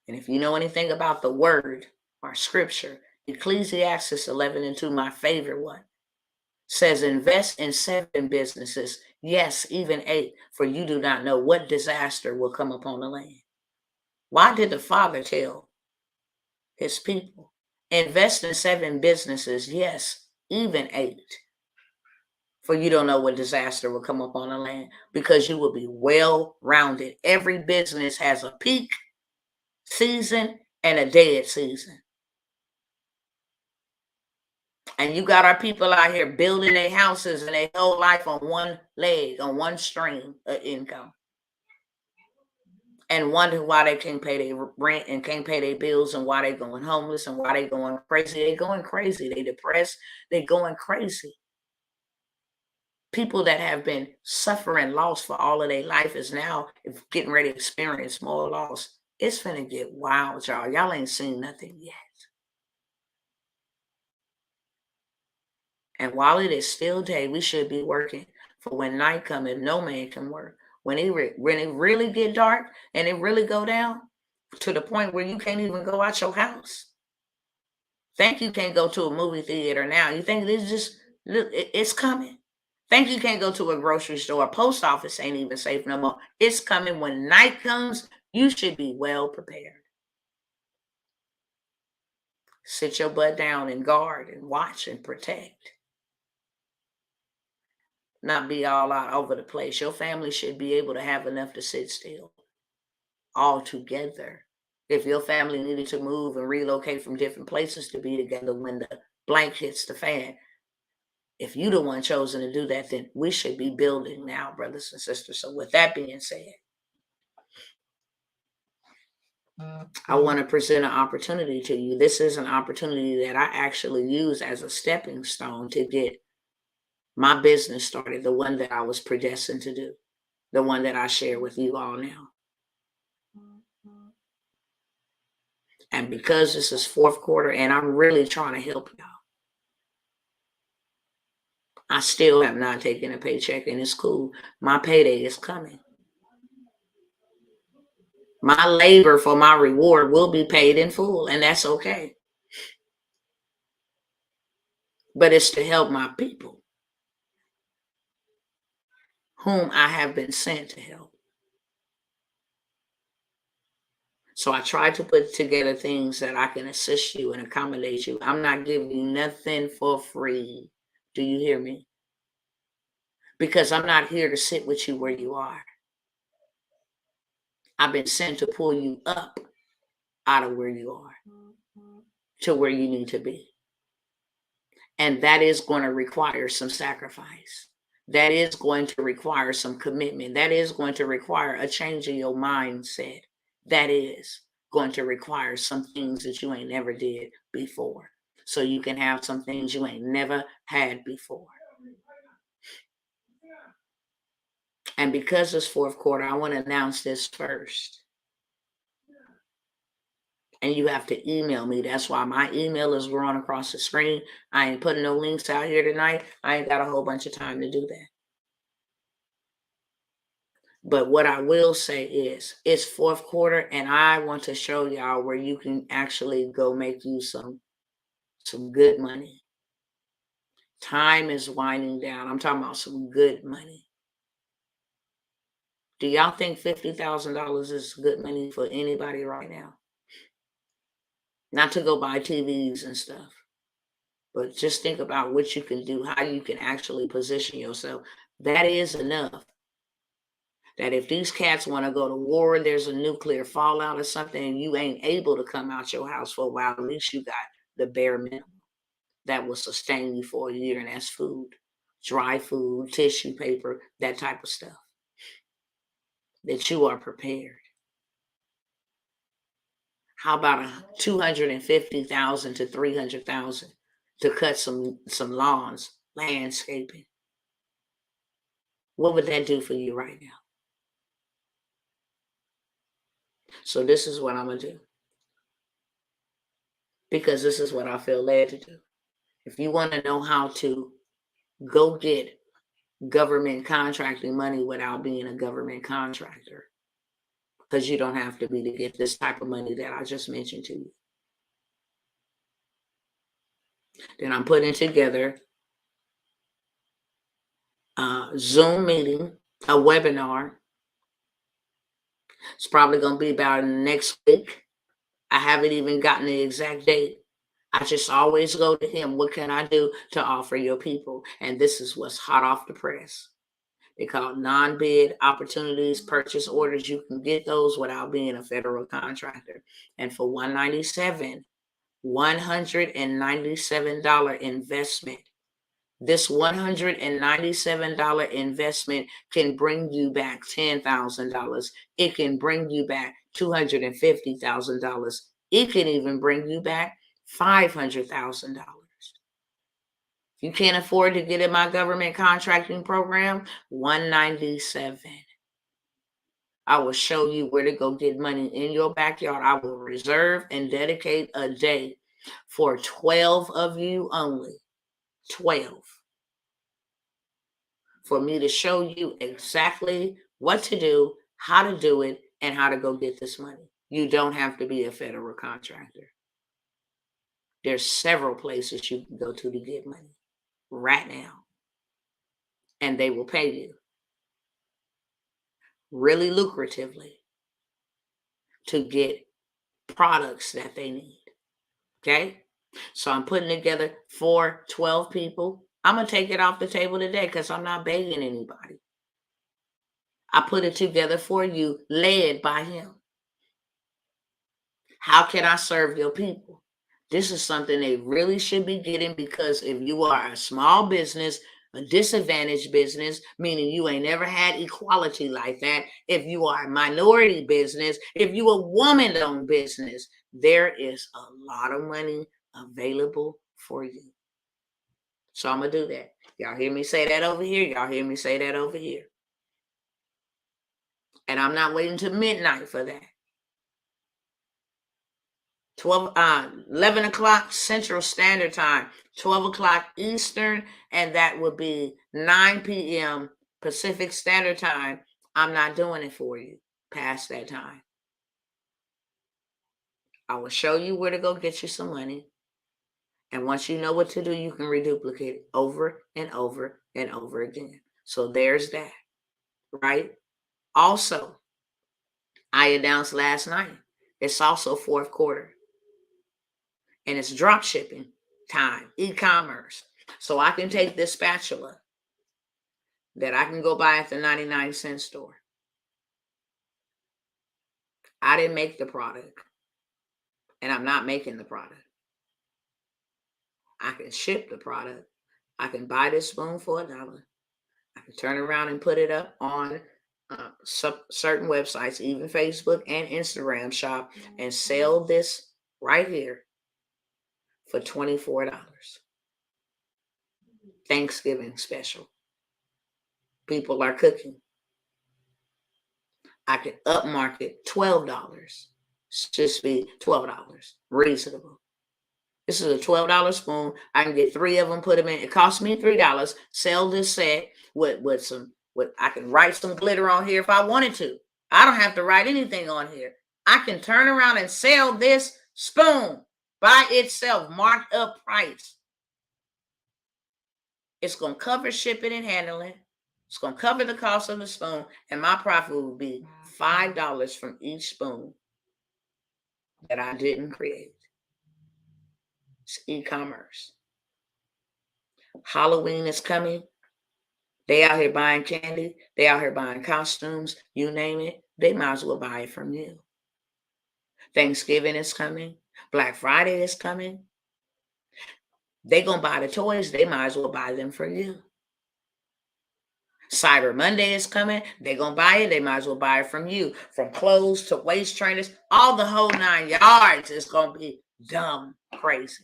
Speaker 1: And if you know anything about the word or scripture, Ecclesiastes 11:2, my favorite one, says, invest in 7 businesses, yes, even 8, for you do not know what disaster will come upon the land. Why did the Father tell his people, invest in 7 businesses, yes, even 8, for you don't know what disaster will come upon the land? Because you will be well-rounded. Every business has a peak season and a dead season. And you got our people out here building their houses and their whole life on one leg, on one stream of income. And wonder why they can't pay their rent and can't pay their bills and why they going homeless and why they going crazy. They going crazy. They depressed. They going crazy. People that have been suffering loss for all of their life is now getting ready to experience more loss. It's finna get wild, y'all. Y'all ain't seen nothing yet. And while it is still day, we should be working. For when night cometh, no man can work. When it really get dark and it really go down to the point where you can't even go out your house. Think you can't go to a movie theater now. You think this just it's coming. Think you can't go to a grocery store. A post office ain't even safe no more. It's coming. When night comes, you should be well prepared. Sit your butt down and guard and watch and protect. Not be all out over the place. Your family should be able to have enough to sit still all together. If your family needed to move and relocate from different places to be together when the blank hits the fan, if you the one chosen to do that, then we should be building now, brothers and sisters. So with that being said, I want to present an opportunity to you. This is an opportunity that I actually use as a stepping stone to get my business started, the one that I was predestined to do, the one that I share with you all now. And because this is fourth quarter and I'm really trying to help y'all, I still have not taken a paycheck and it's cool. My payday is coming. My labor for my reward will be paid in full, and that's okay. But it's to help my people whom I have been sent to help. So I try to put together things that I can assist you and accommodate you. I'm not giving you nothing for free. Do you hear me? Because I'm not here to sit with you where you are. I've been sent to pull you up out of where you are to where you need to be. And that is going to require some sacrifice. That is going to require some commitment. That is going to require a change in your mindset. That is going to require some things that you ain't never did before. So you can have some things you ain't never had before. And because it's fourth quarter, I want to announce this first. And you have to email me. That's why my email is growing across the screen. I ain't putting no links out here tonight. I ain't got a whole bunch of time to do that. But what I will say is it's fourth quarter and I want to show y'all where you can actually go make you some good money. Time is winding down. I'm talking about some good money. Do y'all think $50,000 is good money for anybody right now? Not to go buy TVs and stuff, but just think about what you can do, how you can actually position yourself. That is enough. That if these cats want to go to war, there's a nuclear fallout or something, and you ain't able to come out your house for a while, at least you got the bare minimum that will sustain you for a year, and that's food, dry food, tissue paper, that type of stuff. That you are prepared. How about 250,000 to 300,000 to cut some lawns, landscaping? What would that do for you right now? So this is what I'm gonna do, because this is what I feel led to do. If you want to know how to go get government contracting money without being a government contractor, because you don't have to be to get this type of money that I just mentioned to you, then I'm putting together a Zoom meeting, a webinar. It's probably going to be about in the next week. I haven't even gotten the exact date. I just always go to him. What can I do to offer your people? And this is what's hot off the press. They call it non-bid opportunities, purchase orders. You can get those without being a federal contractor. And for $197, $197 investment. This $197 investment can bring you back $10,000. It can bring you back $250,000. It can even bring you back $500,000. You can't afford to get in my government contracting program, $197. I will show you where to go get money in your backyard. I will reserve and dedicate a day for 12 of you only. 12. For me to show you exactly what to do, how to do it, and how to go get this money. You don't have to be a federal contractor. There's several places you can go to get money right now. And they will pay you really lucratively to get products that they need. Okay? So I'm putting together for 12 people. I'm going to take it off the table today because I'm not begging anybody. I put it together for you, led by him. How can I serve your people? This is something they really should be getting, because if you are a small business, a disadvantaged business, meaning you ain't never had equality like that, if you are a minority business, if you a woman-owned business, there is a lot of money available for you. So I'm going to do that. Y'all hear me say that over here? Y'all hear me say that over here? And I'm not waiting till midnight for that. 11 o'clock Central Standard Time, 12 o'clock Eastern, and that would be 9 p.m. Pacific Standard Time. I'm not doing it for you past that time. I will show you where to go get you some money. And once you know what to do, you can reduplicate it over and over and over again. So there's that, right? Also, I announced last night, it's also fourth quarter. And it's drop shipping time, e-commerce. So I can take this spatula that I can go buy at the 99-cent store. I didn't make the product, and I'm not making the product. I can ship the product. I can buy this spoon for $1. I can turn around and put it up on certain websites, even Facebook and Instagram shop, and sell this right here for $24. Thanksgiving special. People are cooking. I can upmarket $12. Just be $12. Reasonable. This is a $12 spoon. I can get 3 of them, put them in. It costs me $3. Sell this set with I can write some glitter on here if I wanted to. I don't have to write anything on here. I can turn around and sell this spoon by itself, marked up price. It's going to cover shipping and handling. It's going to cover the cost of the spoon, and my profit will be $5 from each spoon that I didn't create. It's e-commerce. Halloween is coming. They out here buying candy. They out here buying costumes. You name it. They might as well buy it from you. Thanksgiving is coming. Black Friday is coming. They going to buy the toys. They might as well buy them for you. Cyber Monday is coming. They're going to buy it. They might as well buy it from you. From clothes to waist trainers, all the whole 9 yards is going to be dumb crazy.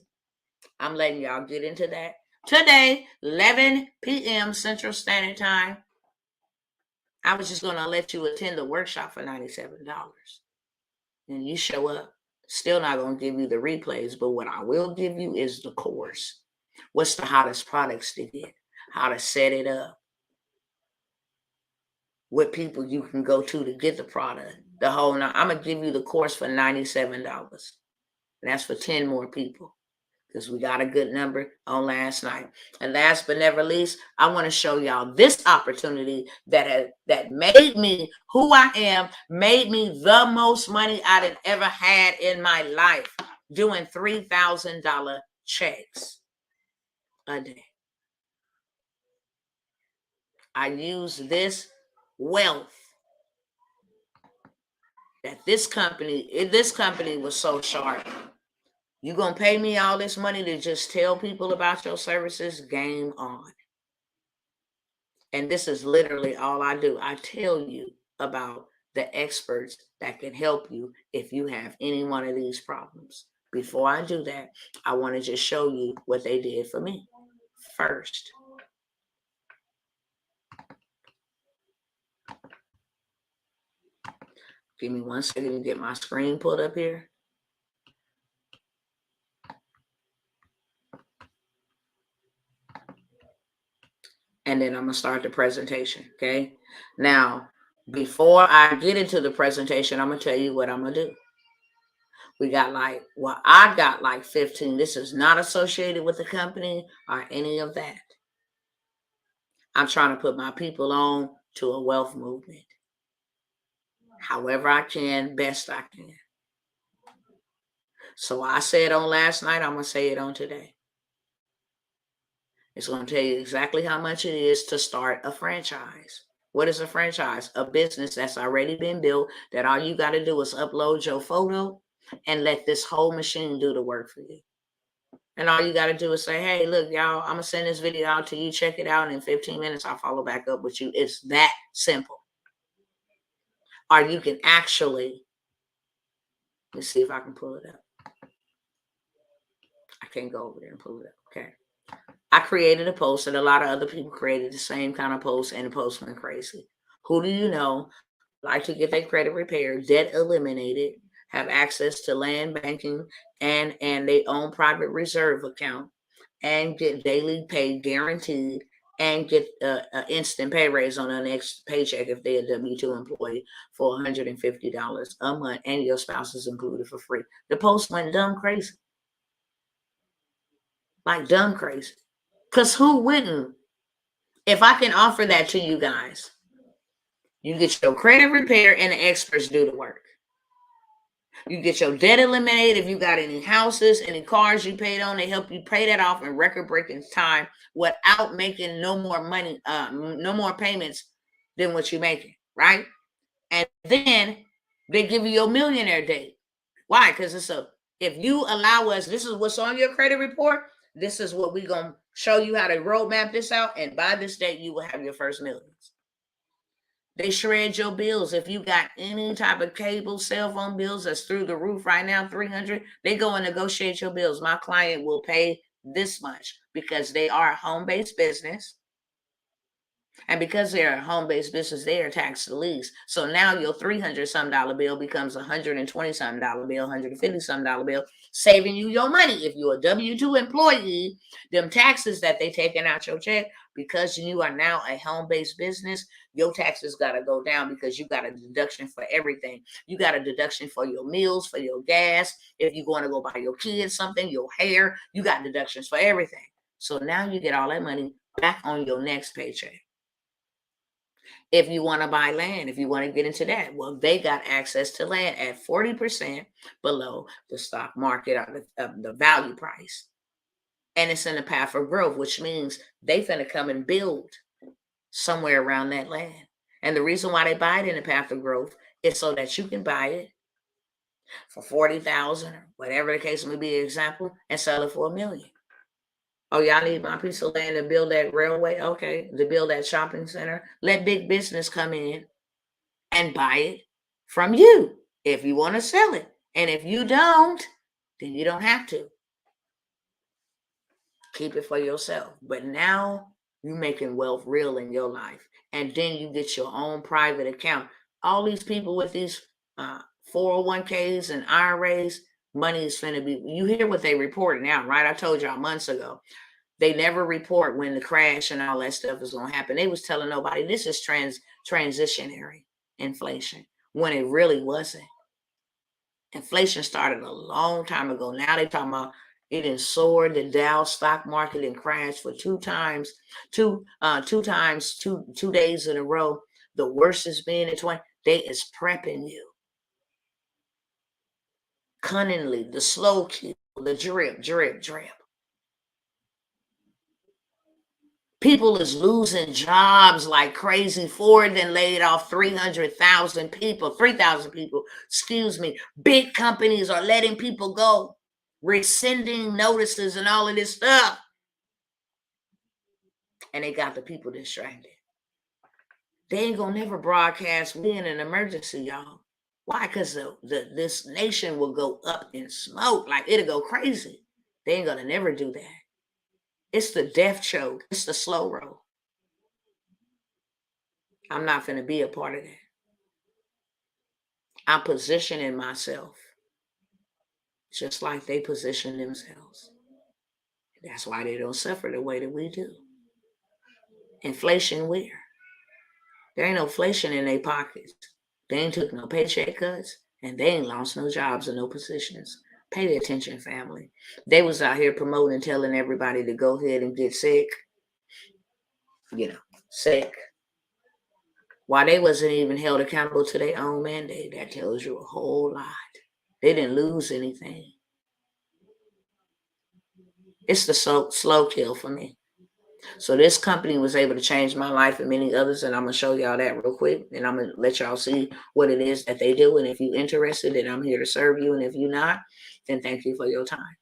Speaker 1: I'm letting y'all get into that. Today, 11 p.m. Central Standard Time. I was just going to let you attend the workshop for $97. And you show up. Still not going to give you the replays, but what I will give you is the course. What's the hottest products to get? How to set it up. What people you can go to get the product. The whole night. I'm going to give you the course for $97. And that's for 10 more people, because we got a good number on last night. And last but never least, I want to show y'all this opportunity that made me who I am, made me the most money I'd ever had in my life, doing $3,000 checks a day. I use this wealth that this company was so sharp. You gonna pay me all this money to just tell people about your services? Game on. And this is literally all I do. I tell you about the experts that can help you if you have any one of these problems. Before I do that, I want to just show you what they did for me first. Give me 1 second to get my screen pulled up here. And then I'm going to start the presentation, okay? Now, before I get into the presentation, I'm going to tell you what I'm going to do. We got I got like 15. This is not associated with the company or any of that. I'm trying to put my people on to a wealth movement. However I can, best I can. So I said on last night, I'm going to say it on today. It's going to tell you exactly how much it is to start a franchise. What is a franchise? A business that's already been built, that all you got to do is upload your photo and let this whole machine do the work for you. And all you got to do is say, hey, look, y'all, I'm going to send this video out to you. Check it out. And in 15 minutes, I'll follow back up with you. It's that simple. Or you can actually, let's see if I can pull it up. I can't go over there and pull it up. Okay. I created a post and a lot of other people created the same kind of post, and the post went crazy. Who do you know like to get their credit repaired, debt eliminated, have access to land banking and their own private reserve account, and get daily pay guaranteed, and get an instant pay raise on their next paycheck if they're a W-2 employee for $150 a month, and your spouse is included for free? The post went dumb crazy. Like dumb crazy. Because who wouldn't? If I can offer that to you guys, you get your credit repair and the experts do the work. You get your debt eliminated. If you got any houses, any cars you paid on, they help you pay that off in record-breaking time without making no more money, no more payments than what you're making, right? And then they give you your millionaire date. Why? Because if you allow us, this is what's on your credit report. This is what we're going to show you how to roadmap this out. And by this date, you will have your first millions. They shred your bills. If you got any type of cable, cell phone bills that's through the roof right now, 300, they go and negotiate your bills. My client will pay this much because they are a home-based business. And because they're a home-based business, they are taxed the least. So now your $300-some bill becomes $120-some bill, $150-some bill, saving you your money. If you're a W-2 employee, them taxes that they taking out your check, because you are now a home-based business, your taxes got to go down because you got a deduction for everything. You got a deduction for your meals, for your gas. If you're going to go buy your kids something, your hair, you got deductions for everything. So now you get all that money back on your next paycheck. If you want to buy land, if you want to get into that, well, they got access to land at 40% below the stock market or the value price. And it's in the path of growth, which means they finna come and build somewhere around that land. And the reason why they buy it in the path of growth is so that you can buy it for $40,000 or whatever the case may be, example, and sell it for $1 million. Oh, y'all need my piece of land to build that railway? Okay, to build that shopping center. Let big business come in and buy it from you if you want to sell it. And if you don't, then you don't have to. Keep it for yourself. But now you're making wealth real in your life. And then you get your own private account. All these people with these 401ks and IRAs, money is finna be, you hear what they report now, right? I told y'all months ago. They never report when the crash and all that stuff is going to happen. They was telling nobody this is transitionary inflation when it really wasn't. Inflation started a long time ago. Now they talking about it done soared. The Dow stock market and crashed for two days in a row. The worst it's been in 20. They is prepping you cunningly. The slow kill, the drip, drip, drip. People is losing jobs like crazy. Ford then laid off 300,000 people, 3,000 people, excuse me. Big companies are letting people go. rescinding notices and all of this stuff. And they got the people distracted. They ain't gonna never broadcast we in an emergency, y'all. Why? Because this nation will go up in smoke. Like, it'll go crazy. They ain't gonna never do that. It's the death choke. It's the slow roll. I'm not gonna be a part of that. I'm positioning myself just like they position themselves. That's why they don't suffer the way that we do. Inflation where? There ain't no inflation in their pockets. They ain't took no paycheck cuts, and they ain't lost no jobs or no positions. Pay attention, family. They was out here promoting, telling everybody to go ahead and get sick. Sick. While they wasn't even held accountable to their own mandate. That tells you a whole lot. They didn't lose anything. It's the slow kill for me. So this company was able to change my life and many others, and I'm going to show y'all that real quick, and I'm going to let y'all see what it is that they do, and if you're interested, then I'm here to serve you, and if you're not, then thank you for your time.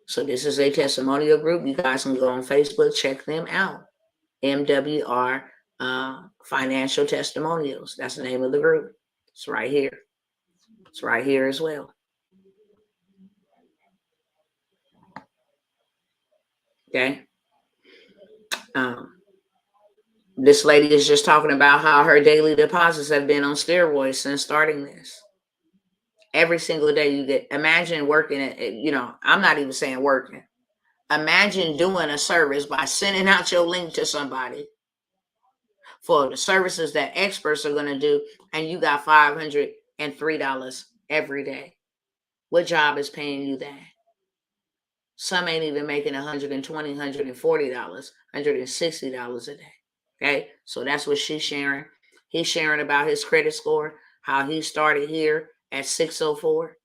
Speaker 1: So this is a testimonial group. You guys can go on Facebook, check them out. MWR Financial Testimonials. That's the name of the group. It's right here. It's right here as well. Okay. This lady is just talking about how her daily deposits have been on steroids since starting this. Every single day you get, imagine working at, I'm not even saying working. Imagine doing a service by sending out your link to somebody for the services that experts are going to do, and you got $503 every day. What job is paying you that? Some ain't even making $120, $140, $160 a day. Okay, so that's what she's sharing. He's sharing about his credit score, how he started here at 604.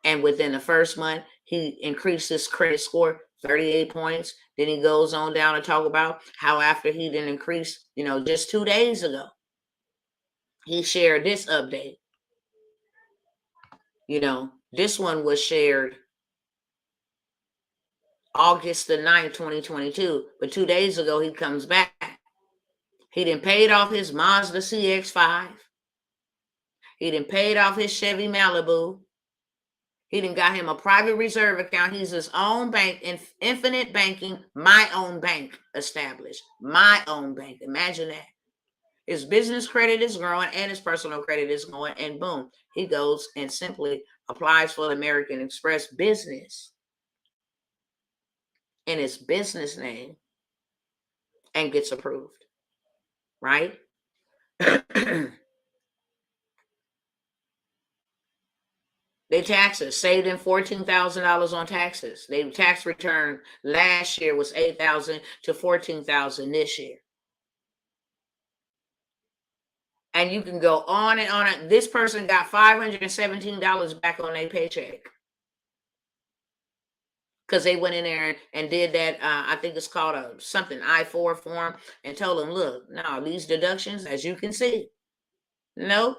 Speaker 1: And within the first month, he increased his credit score 38 points. Then he goes on down to talk about how after he didn't increase, just 2 days ago, he shared this update. This one was shared August the 9th, 2022. But 2 days ago, he comes back. He done paid off his Mazda CX-5. He done paid off his Chevy Malibu. He done got him a private reserve account. He's his own bank, Infinite Banking, my own bank established. My own bank. Imagine that. His business credit is growing and his personal credit is going, and boom, he goes and simply applies for the American Express business in his business name and gets approved, right? They taxes saved in $14,000 on taxes. Their tax return last year was $8,000 to $14,000 this year. And you can go on and on. This person got $517 back on their paycheck because they went in there and did that. I think it's called something I-4 form, and told them, look, no, these deductions, as you can see, no,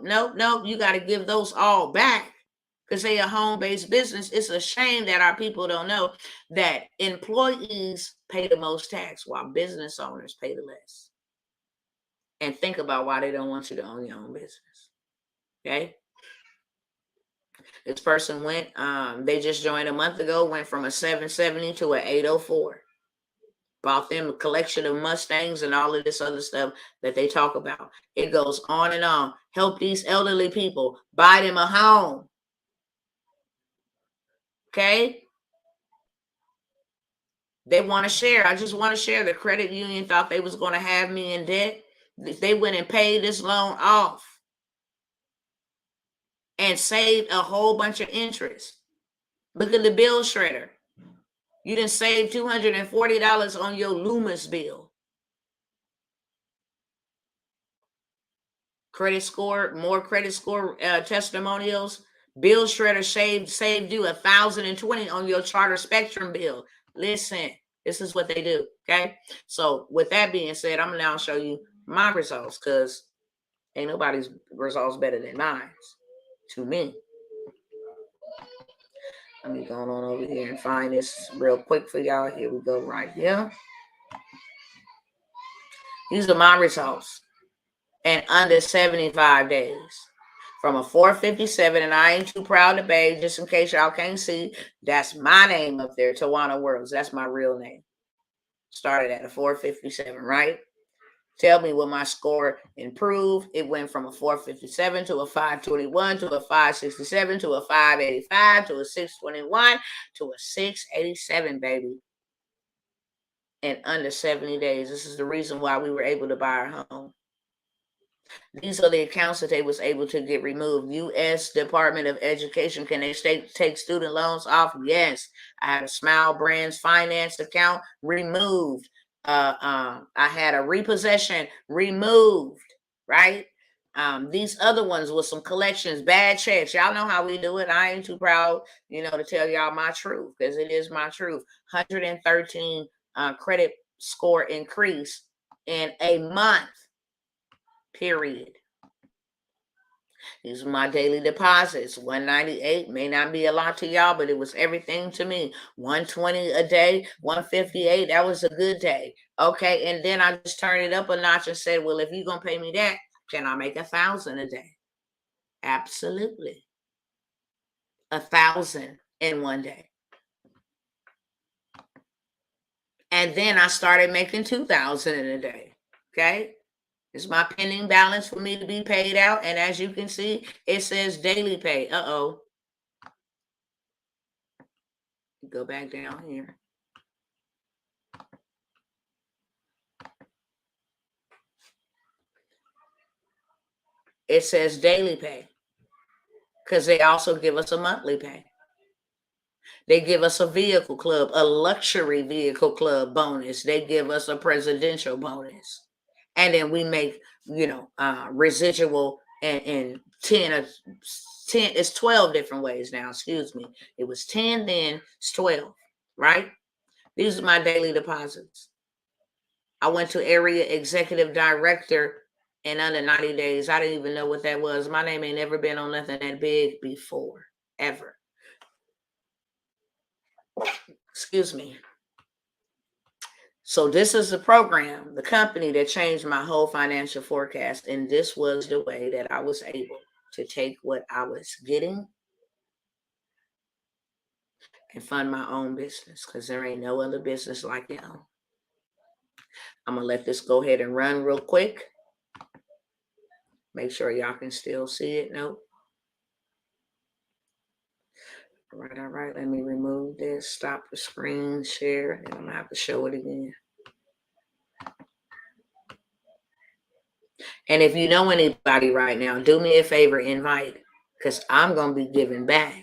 Speaker 1: you got to give those all back. Because they a home-based business. It's a shame that our people don't know that employees pay the most tax while business owners pay the less. And think about why they don't want you to own your own business. Okay? This person went, they just joined a month ago, went from a 770 to an 804. Bought them a collection of Mustangs and all of this other stuff that they talk about. It goes on and on. Help these elderly people, buy them a home. Okay? They want to share. I just want to share. The credit union thought they was going to have me in debt. They went and paid this loan off and saved a whole bunch of interest. Look at the bill shredder. You didn't save $240 on your Loomis bill. Credit score, more credit score testimonials. Bill shredder saved you $1,020 on your Charter Spectrum bill. Listen, this is what they do. Okay. So with that being said, I'm gonna now show you my results because ain't nobody's results better than mine. to me. Let me go on over here and find this real quick for y'all. Here we go right here. These are my results in under 75 days. From a 457, and I ain't too proud to beg, just in case y'all can't see, that's my name up there, Tawana Worlds. That's my real name. Started at a 457, right? Tell me will my score improve? It went from a 457 to a 521 to a 567 to a 585 to a 621 to a 687, baby. In under 70 days. This is the reason why we were able to buy our home. These are the accounts that they was able to get removed. U.S. Department of Education, can they take student loans off? Yes. I had a Smile Brands finance account removed. I had a repossession removed, right? These other ones with some collections, bad checks. Y'all know how we do it. I ain't too proud, to tell y'all my truth, because it is my truth. 113 credit score increase in a month, period. These are my daily deposits. 198 may not be a lot to y'all, but it was everything to me. 120 a day, 158, that was a good day. Okay, and then I just turned it up a notch and said, well, if you're going to pay me that, can I make 1,000 a day? Absolutely. 1,000 in one day. And then I started making 2,000 in a day. Okay. It's my pending balance for me to be paid out. And as you can see, it says daily pay. Uh-oh. Go back down here. It says daily pay because they also give us a monthly pay. They give us a vehicle club, a luxury vehicle club bonus. They give us a presidential bonus. And then we make, residual in 10, it's 12 different ways now. Excuse me. It was 10, then it's 12, right? These are my daily deposits. I went to area executive director in under 90 days. I didn't even know what that was. My name ain't never been on nothing that big before, ever. Excuse me. So this is the program, the company that changed my whole financial forecast. And this was the way that I was able to take what I was getting and fund my own business, because there ain't no other business like it. I'm going to let this go ahead and run real quick. Make sure y'all can still see it. Nope. All right. Let me remove this. Stop the screen share. And I'm going to have to show it again. And if you know anybody right now, do me a favor, invite, because I'm going to be giving back.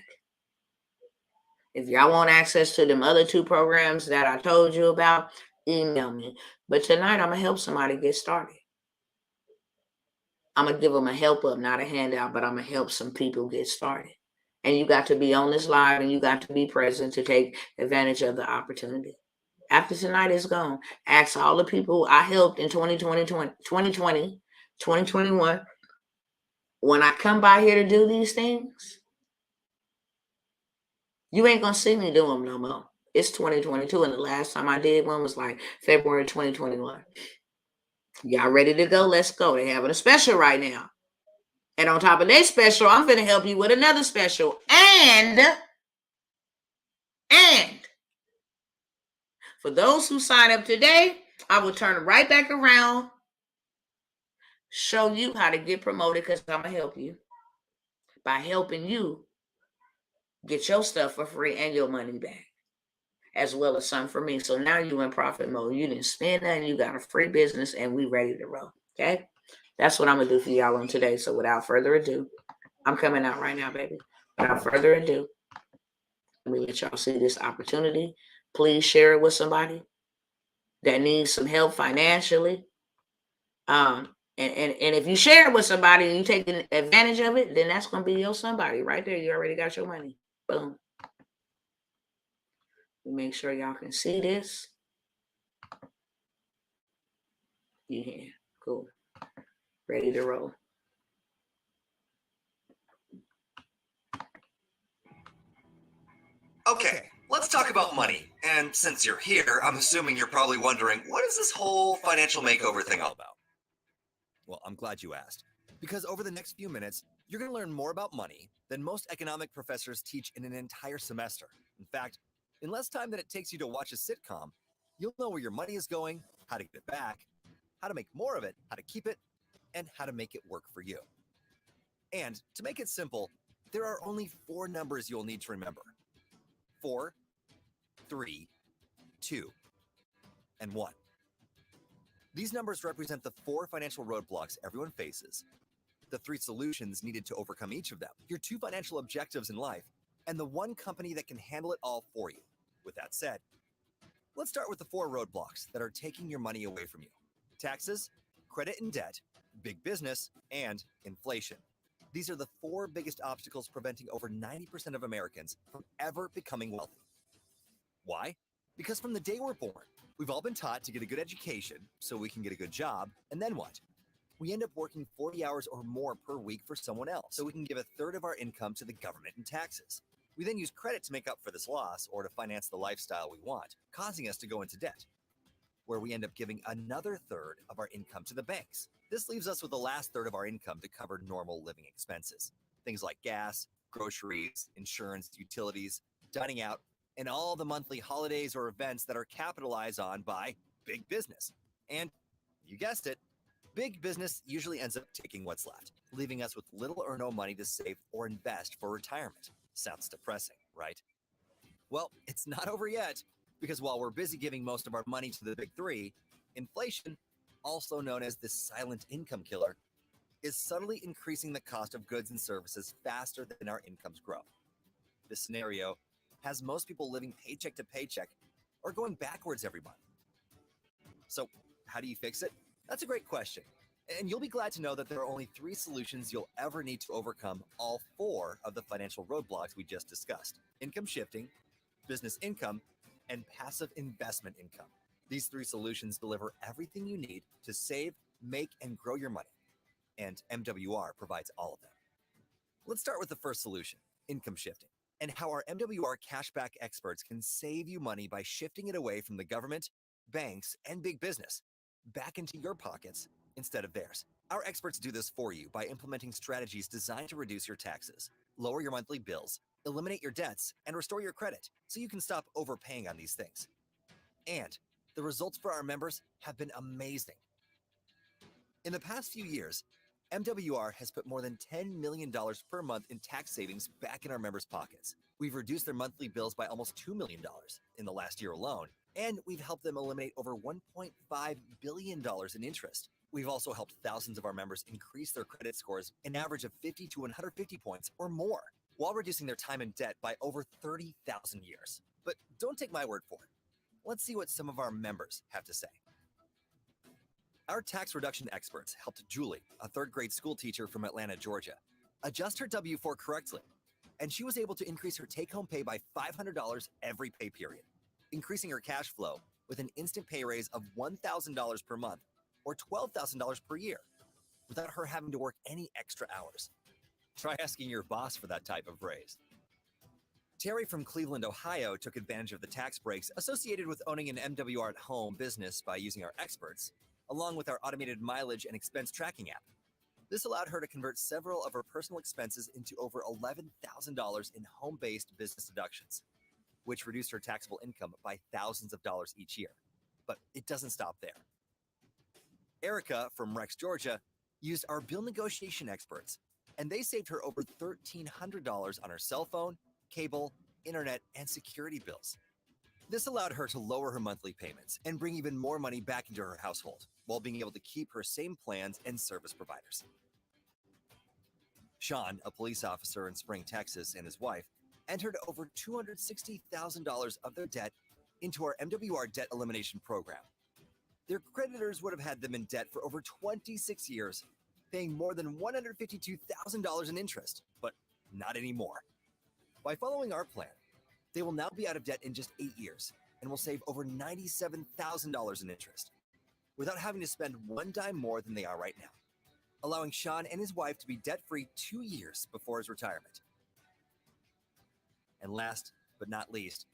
Speaker 1: If y'all want access to them other 2 programs that I told you about, email me. But tonight, I'm going to help somebody get started. I'm going to give them a help up, not a handout, but I'm going to help some people get started. And you got to be on this live and you got to be present to take advantage of the opportunity. After tonight is gone, ask all the people I helped in 2020, 2021. When I come by here to do these things, you ain't going to see me do them no more. It's 2022, and the last time I did one was like February 2021. Y'all ready to go? Let's go. They're having a special right now. And on top of their special, I'm going to help you with another special. And for those who sign up today, I will turn it right back around, show you how to get promoted, because I'm going to help you by helping you get your stuff for free and your money back, as well as some for me. So now you in profit mode. You didn't spend that, and you got a free business, and we ready to roll. Okay? That's what I'm going to do for y'all on today. So without further ado, I'm coming out right now, baby. Without further ado, let me let y'all see this opportunity. Please share it with somebody that needs some help financially. And if you share it with somebody and you taking advantage of it, then that's going to be your somebody right there. You already got your money. Boom. Make sure y'all can see this. Yeah, cool. Ready to roll.
Speaker 2: talk about money. And since you're here, I'm assuming you're probably wondering, what is this whole financial makeover thing all about? Well, I'm glad you asked. Because over the next few minutes, you're going to learn more about money than most economic professors teach in an entire semester. In fact, in less time than it takes you to watch a sitcom, you'll know where your money is going, how to get it back, how to make more of it, how to keep it, and how to make it work for you. And to make it simple, there are only 4 numbers you'll need to remember: 4, 3, 2, and 1. These numbers represent the 4 financial roadblocks everyone faces, the 3 solutions needed to overcome each of them, your 2 financial objectives in life, and the 1 company that can handle it all for you. With that said, let's start with the 4 roadblocks that are taking your money away from you: taxes, credit and debt, big business, and inflation. These are the 4 biggest obstacles preventing over 90% of Americans from ever becoming wealthy. Why? Because from the day we're born, we've all been taught to get a good education so we can get a good job, and then what? We end up working 40 hours or more per week for someone else so we can give a third of our income to the government in taxes. We then use credit to make up for this loss or to finance the lifestyle we want, causing us to go into debt, where we end up giving another third of our income to the banks. This leaves us with the last third of our income to cover normal living expenses. Things like gas, groceries, insurance, utilities, dining out, and all the monthly holidays or events that are capitalized on by big business. And you guessed it, big business usually ends up taking what's left, leaving us with little or no money to save or invest for retirement. Sounds depressing, right? Well, it's not over yet, because while we're busy giving most of our money to the big 3, inflation, also known as the silent income killer, is subtly increasing the cost of goods and services faster than our incomes grow. This scenario has most people living paycheck to paycheck or going backwards every month. So, how do you fix it? That's a great question. And you'll be glad to know that there are only 3 solutions you'll ever need to overcome all 4 of the financial roadblocks we just discussed: income shifting, business income, and passive investment income. These 3 solutions deliver everything you need to save, make, and grow your money. And MWR provides all of them. Let's start with the first solution: income shifting, and how our MWR cashback experts can save you money by shifting it away from the government, banks, and big business back into your pockets instead of theirs. Our experts do this for you by implementing strategies designed to reduce your taxes, lower your monthly bills, eliminate your debts, and restore your credit so you can stop overpaying on these things. And the results for our members have been amazing. In the past few years, MWR has put more than $10 million per month in tax savings back in our members' pockets. We've reduced their monthly bills by almost $2 million in the last year alone, and we've helped them eliminate over $1.5 billion in interest. We've also helped thousands of our members increase their credit scores an average of 50 to 150 points or more, while reducing their time in debt by over 30,000 years. But don't take my word for it. Let's see what some of our members have to say. Our tax reduction experts helped Julie, a 3rd grade school teacher from Atlanta, Georgia, adjust her W-4 correctly, and she was able to increase her take-home pay by $500 every pay period, increasing her cash flow with an instant pay raise of $1,000 per month or $12,000 per year without her having to work any extra hours. Try asking your boss for that type of raise. Terry from Cleveland, Ohio took advantage of the tax breaks associated with owning an MWR at home business by using our experts, along with our automated mileage and expense tracking app. This allowed her to convert several of her personal expenses into over $11,000 in home-based business deductions, which reduced her taxable income by thousands of dollars each year. But it doesn't stop there. Erica from Rex, Georgia, used our bill negotiation experts, and they saved her over $1,300 on her cell phone, cable, internet, and security bills. This allowed her to lower her monthly payments and bring even more money back into her household, while being able to keep her same plans and service providers. Sean, a police officer in Spring, Texas, and his wife entered over $260,000 of their debt into our MWR debt elimination program. Their creditors would have had them in debt for over 26 years, paying more than $152,000 in interest, but not anymore. By following our plan, they will now be out of debt in just 8 years and will save over $97,000 in interest without having to spend one dime more than they are right now, allowing Sean and his wife to be debt-free 2 years before his retirement. And last but not least,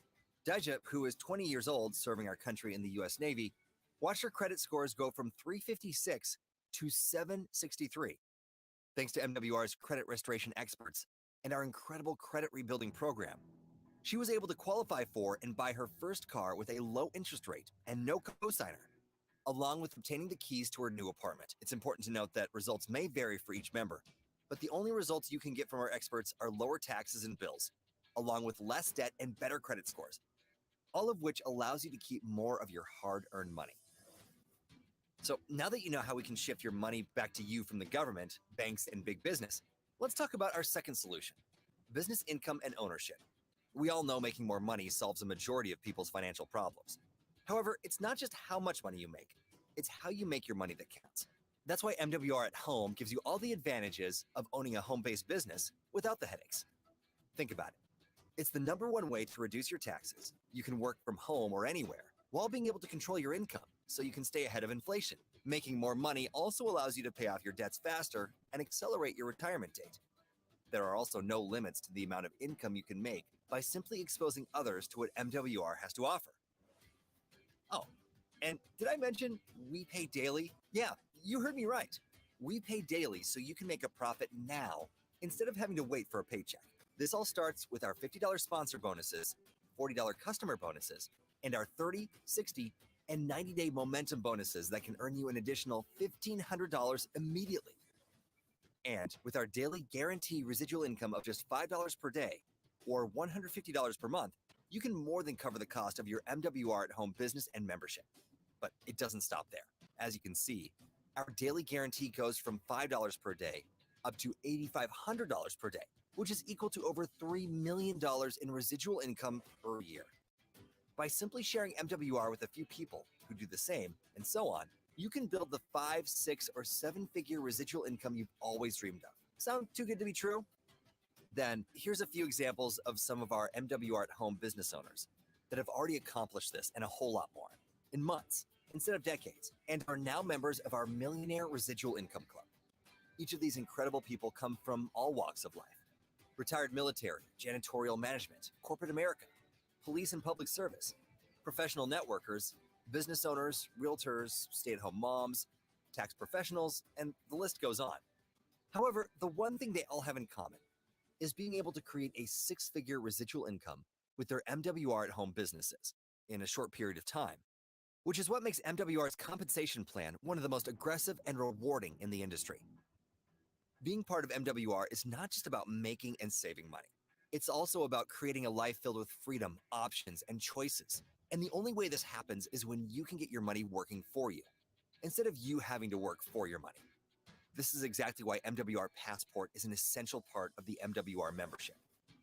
Speaker 2: Deja, who is 20 years old serving our country in the US Navy, watched her credit scores go from 356 to 763. Thanks to MWR's credit restoration experts and our incredible credit rebuilding program, she was able to qualify for and buy her first car with a low interest rate and no cosigner, along with obtaining the keys to her new apartment. It's important to note that results may vary for each member, but the only results you can get from our experts are lower taxes and bills, along with less debt and better credit scores, all of which allows you to keep more of your hard-earned money. So now that you know how we can shift your money back to you from the government, banks, and big business, let's talk about our second solution: business income and ownership. We all know making more money solves a majority of people's financial problems. However, it's not just how much money you make, it's how you make your money that counts. That's why MWR at Home gives you all the advantages of owning a home-based business without the headaches. Think about it. It's the #1 way to reduce your taxes. You can work from home or anywhere while being able to control your income so you can stay ahead of inflation. Making more money also allows you to pay off your debts faster and accelerate your retirement date. There are also no limits to the amount of income you can make by simply exposing others to what MWR has to offer. Oh, and did I mention we pay daily? Yeah, you heard me right. We pay daily so you can make a profit now instead of having to wait for a paycheck. This all starts with our $50 sponsor bonuses, $40 customer bonuses, and our 30, 60, and 90-day momentum bonuses that can earn you an additional $1,500 immediately. And with our daily guarantee residual income of just $5 per day or $150 per month, you can more than cover the cost of your MWR at Home business and membership. But it doesn't stop there. As you can see, our daily guarantee goes from $5 per day up to $8,500 per day, which is equal to over $3 million in residual income per year. By simply sharing MWR with a few people who do the same, and so on, you can build the 5, 6, or 7-figure residual income you've always dreamed of. Sound too good to be true? Then here's a few examples of some of our MWR at Home business owners that have already accomplished this and a whole lot more in months instead of decades, and are now members of our Millionaire Residual Income Club. Each of these incredible people come from all walks of life: retired military, janitorial management, corporate America, police and public service, professional networkers, business owners, realtors, stay-at-home moms, tax professionals, and the list goes on. However, the one thing they all have in common is being able to create a 6-figure residual income with their MWR at Home businesses in a short period of time, which is what makes MWR's compensation plan one of the most aggressive and rewarding in the industry. Being part of MWR is not just about making and saving money. It's also about creating a life filled with freedom, options, and choices. And the only way this happens is when you can get your money working for you, instead of you having to work for your money. This is exactly why MWR Passport is an essential part of the MWR membership.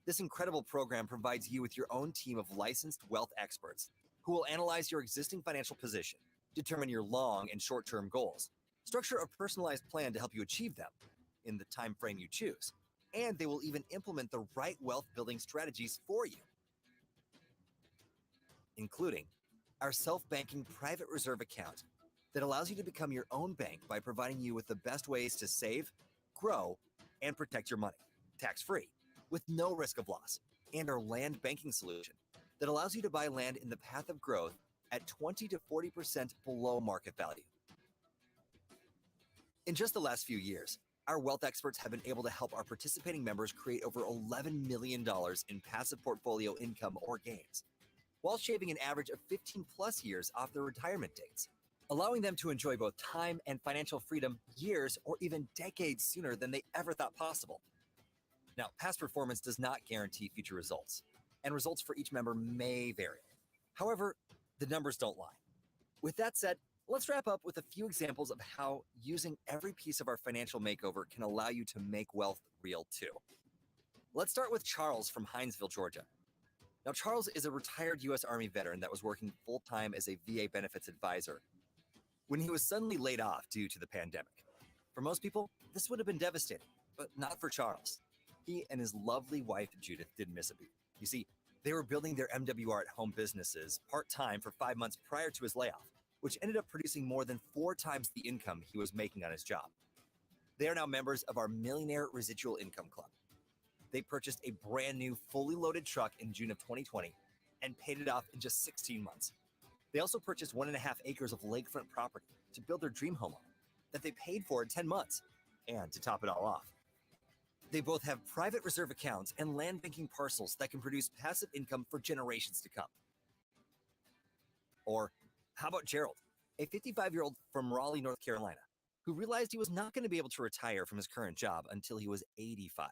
Speaker 2: This incredible program provides you with your own team of licensed wealth experts who will analyze your existing financial position, determine your long and short-term goals, structure a personalized plan to help you achieve them in the time frame you choose, and they will even implement the right wealth building strategies for you, including our self-banking private reserve account that allows you to become your own bank by providing you with the best ways to save, grow, and protect your money, tax-free, with no risk of loss, and our land banking solution that allows you to buy land in the path of growth at 20 to 40% below market value. In just the last few years, our wealth experts have been able to help our participating members create over $11 million in passive portfolio income or gains, while shaving an average of 15 plus years off their retirement dates, allowing them to enjoy both time and financial freedom years or even decades sooner than they ever thought possible. Now, past performance does not guarantee future results, and results for each member may vary. However, the numbers don't lie. With that said, let's wrap up with a few examples of how using every piece of our financial makeover can allow you to make wealth real too. Let's start with Charles from Hinesville, Georgia. Now, Charles is a retired U.S. Army veteran that was working full-time as a VA benefits advisor when he was suddenly laid off due to the pandemic. For most people, this would have been devastating, but not for Charles. He and his lovely wife, Judith, didn't miss a beat. You see, they were building their MWR at Home businesses part-time for 5 months prior to his layoff, which ended up producing more than 4 times the income he was making on his job. They are now members of our Millionaire Residual Income Club. They purchased a brand new, fully loaded truck in June of 2020 and paid it off in just 16 months. They also purchased 1.5 acres of lakefront property to build their dream home on that they paid for in 10 months. And to top it all off, they both have private reserve accounts and land banking parcels that can produce passive income for generations to come. Or how about Gerald, a 55-year-old from Raleigh, North Carolina, who realized he was not going to be able to retire from his current job until he was 85.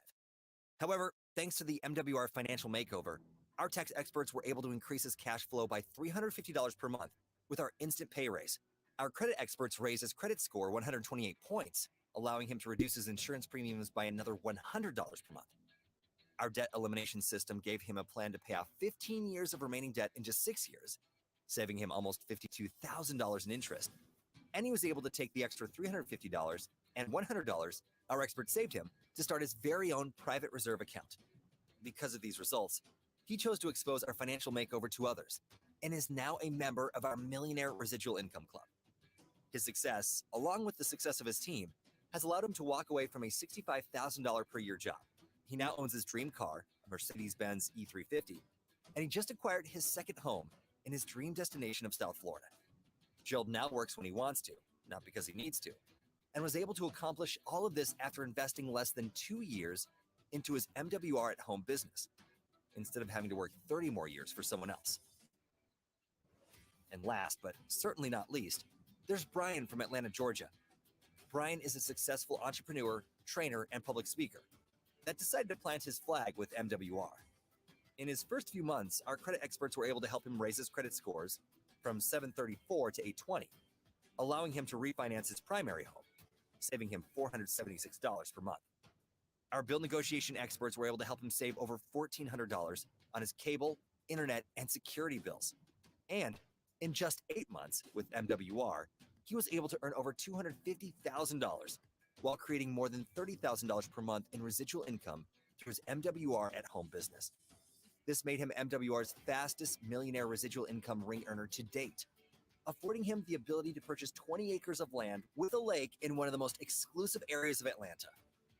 Speaker 2: However, thanks to the MWR Financial Makeover, our tax experts were able to increase his cash flow by $350 per month with our instant pay raise. Our credit experts raised his credit score 128 points, allowing him to reduce his insurance premiums by another $100 per month. Our debt elimination system gave him a plan to pay off 15 years of remaining debt in just 6 years, saving him almost $52,000 in interest. And he was able to take the extra $350 and $100 our expert saved him to start his very own private reserve account. Because of these results, he chose to expose our financial makeover to others and is now a member of our Millionaire Residual Income Club. His success, along with the success of his team, has allowed him to walk away from a $65,000 per year job. He now owns his dream car, a Mercedes-Benz E350, and he just acquired his second home in his dream destination of South Florida. Gerald now works when he wants to, not because he needs to, and was able to accomplish all of this after investing less than 2 years into his MWR at home business, instead of having to work 30 more years for someone else. And last, but certainly not least, there's Brian from Atlanta, Georgia. Brian is a successful entrepreneur, trainer, and public speaker that decided to plant his flag with MWR. In his first few months, our credit experts were able to help him raise his credit scores from 734 to 820, allowing him to refinance his primary home, saving him $476 per month. Our bill negotiation experts were able to help him save over $1,400 on his cable, internet, and security bills. And in just 8 months with MWR, he was able to earn over $250,000 while creating more than $30,000 per month in residual income through his MWR at home business. This made him MWR's fastest millionaire residual income ring earner to date, affording him the ability to purchase 20 acres of land with a lake in one of the most exclusive areas of Atlanta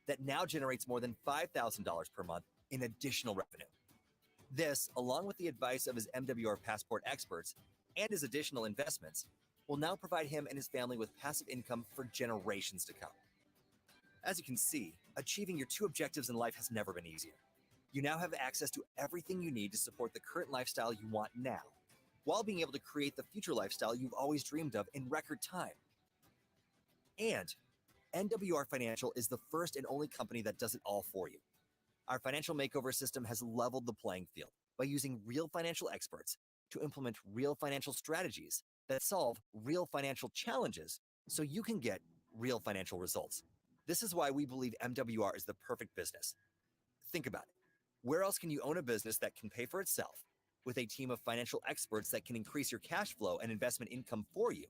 Speaker 2: that now generates more than $5,000 per month in additional revenue. This, along with the advice of his MWR Passport experts and his additional investments, will now provide him and his family with passive income for generations to come. As you can see, achieving your 2 objectives in life has never been easier. You now have access to everything you need to support the current lifestyle you want now, while being able to create the future lifestyle you've always dreamed of in record time. And MWR Financial is the first and only company that does it all for you. Our financial makeover system has leveled the playing field by using real financial experts to implement real financial strategies that solve real financial challenges so you can get real financial results. This is why we believe MWR is the perfect business. Think about it. Where else can you own a business that can pay for itself with a team of financial experts that can increase your cash flow and investment income for you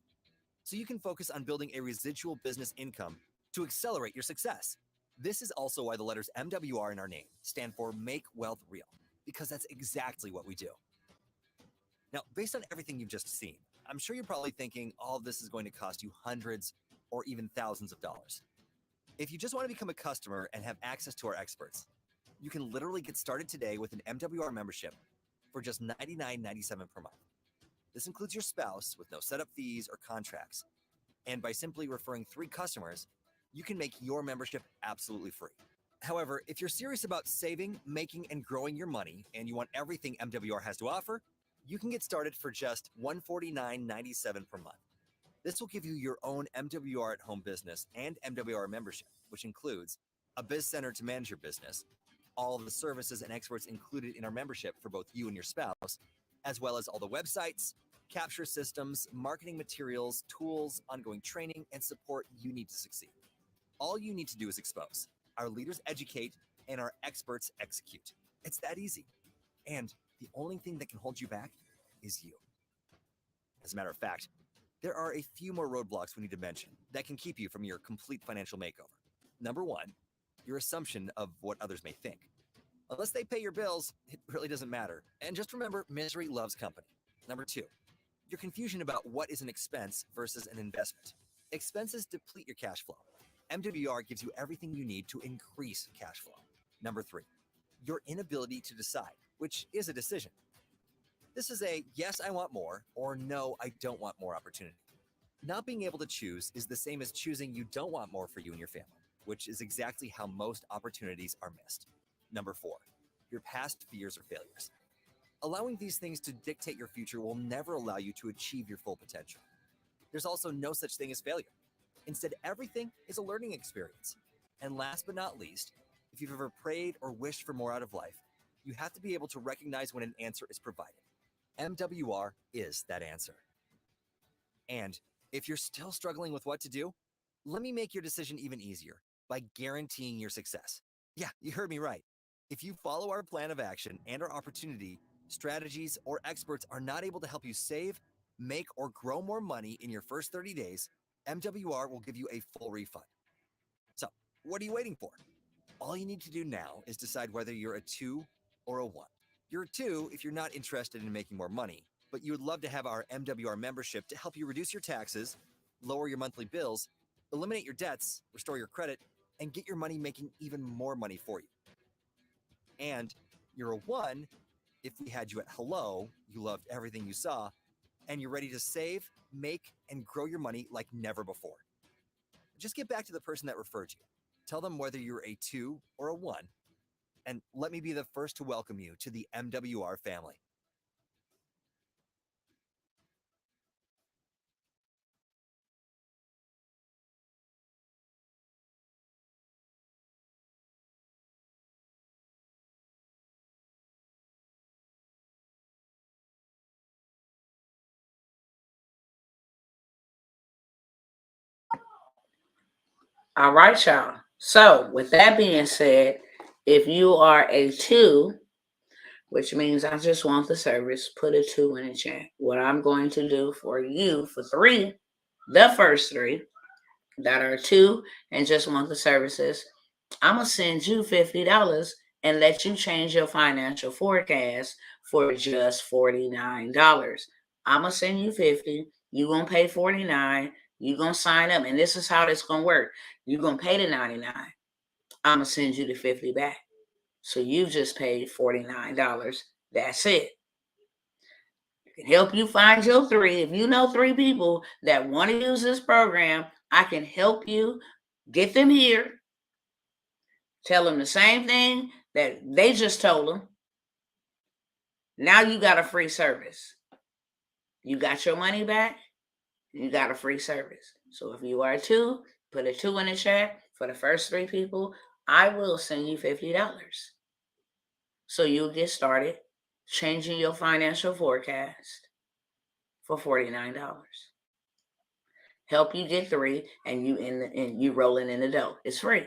Speaker 2: so you can focus on building a residual business income to accelerate your success? This is also why the letters MWR in our name stand for Make Wealth Real, because that's exactly what we do. Now, based on everything you've just seen, I'm sure you're probably thinking all of this is going to cost you hundreds or even thousands of dollars. If you just want to become a customer and have access to our experts, you can literally get started today with an MWR membership for just $99.97 per month. This includes your spouse with no setup fees or contracts. And by simply referring 3 customers, you can make your membership absolutely free. However, if you're serious about saving, making, and growing your money, and you want everything MWR has to offer, you can get started for just $149.97 per month. This will give you your own MWR at home business and MWR membership, which includes a biz center to manage your business, all of the services and experts included in our membership for both you and your spouse, as well as all the websites, capture systems, marketing materials, tools, ongoing training, and support you need to succeed. All you need to do is expose. Our leaders educate, and our experts execute. It's that easy. And the only thing that can hold you back is you. As a matter of fact, there are a few more roadblocks we need to mention that can keep you from your complete financial makeover. Number 1, your assumption of what others may think. Unless they pay your bills, it really doesn't matter. And just remember, misery loves company. Number 2, your confusion about what is an expense versus an investment. Expenses deplete your cash flow. MWR gives you everything you need to increase cash flow. Number 3, your inability to decide, which is a decision. This is a yes, I want more, or no, I don't want more opportunity. Not being able to choose is the same as choosing you don't want more for you and your family, which is exactly how most opportunities are missed. Number 4, your past fears or failures. Allowing these things to dictate your future will never allow you to achieve your full potential. There's also no such thing as failure. Instead, everything is a learning experience. And last but not least, if you've ever prayed or wished for more out of life, you have to be able to recognize when an answer is provided. MWR is that answer. And if you're still struggling with what to do, let me make your decision even easier by guaranteeing your success. Yeah, you heard me right. If you follow our plan of action and our opportunity, strategies, or experts are not able to help you save, make, or grow more money in your first 30 days, MWR will give you a full refund. So, what are you waiting for? All you need to do now is decide whether you're a 2 or a 1. You're a 2 if you're not interested in making more money, but you would love to have our MWR membership to help you reduce your taxes, lower your monthly bills, eliminate your debts, restore your credit, and get your money making even more money for you. And you're a 1 if we had you at hello, you loved everything you saw, and you're ready to save, make, and grow your money like never before. Just get back to the person that referred you. Tell them whether you're a 2 or a 1, and let me be the first to welcome you to the MWR family.
Speaker 1: All right, y'all. So, with that being said, if you are a 2, which means I just want the service, put a 2 in the chat. What I'm going to do for you for 3, the first 3 that are 2 and just want the services, I'm going to send you $50 and let you change your financial forecast for just $49. I'm going to send you 50. You're going to pay 49. You're going to sign up. And this is how this going to work. You're going to pay the 99. I'm going to send you the 50 back. So you just paid $49. That's it. I can help you find your 3. If you know 3 people that want to use this program, I can help you get them here. Tell them the same thing that they just told them. Now you got a free service. You got your money back. You got a free service. So if you are a 2, put a 2 in the chat. For the first 3 people, I will send you $50. So you'll get started changing your financial forecast for $49. Help you get 3, and you rolling in the dough. It's free.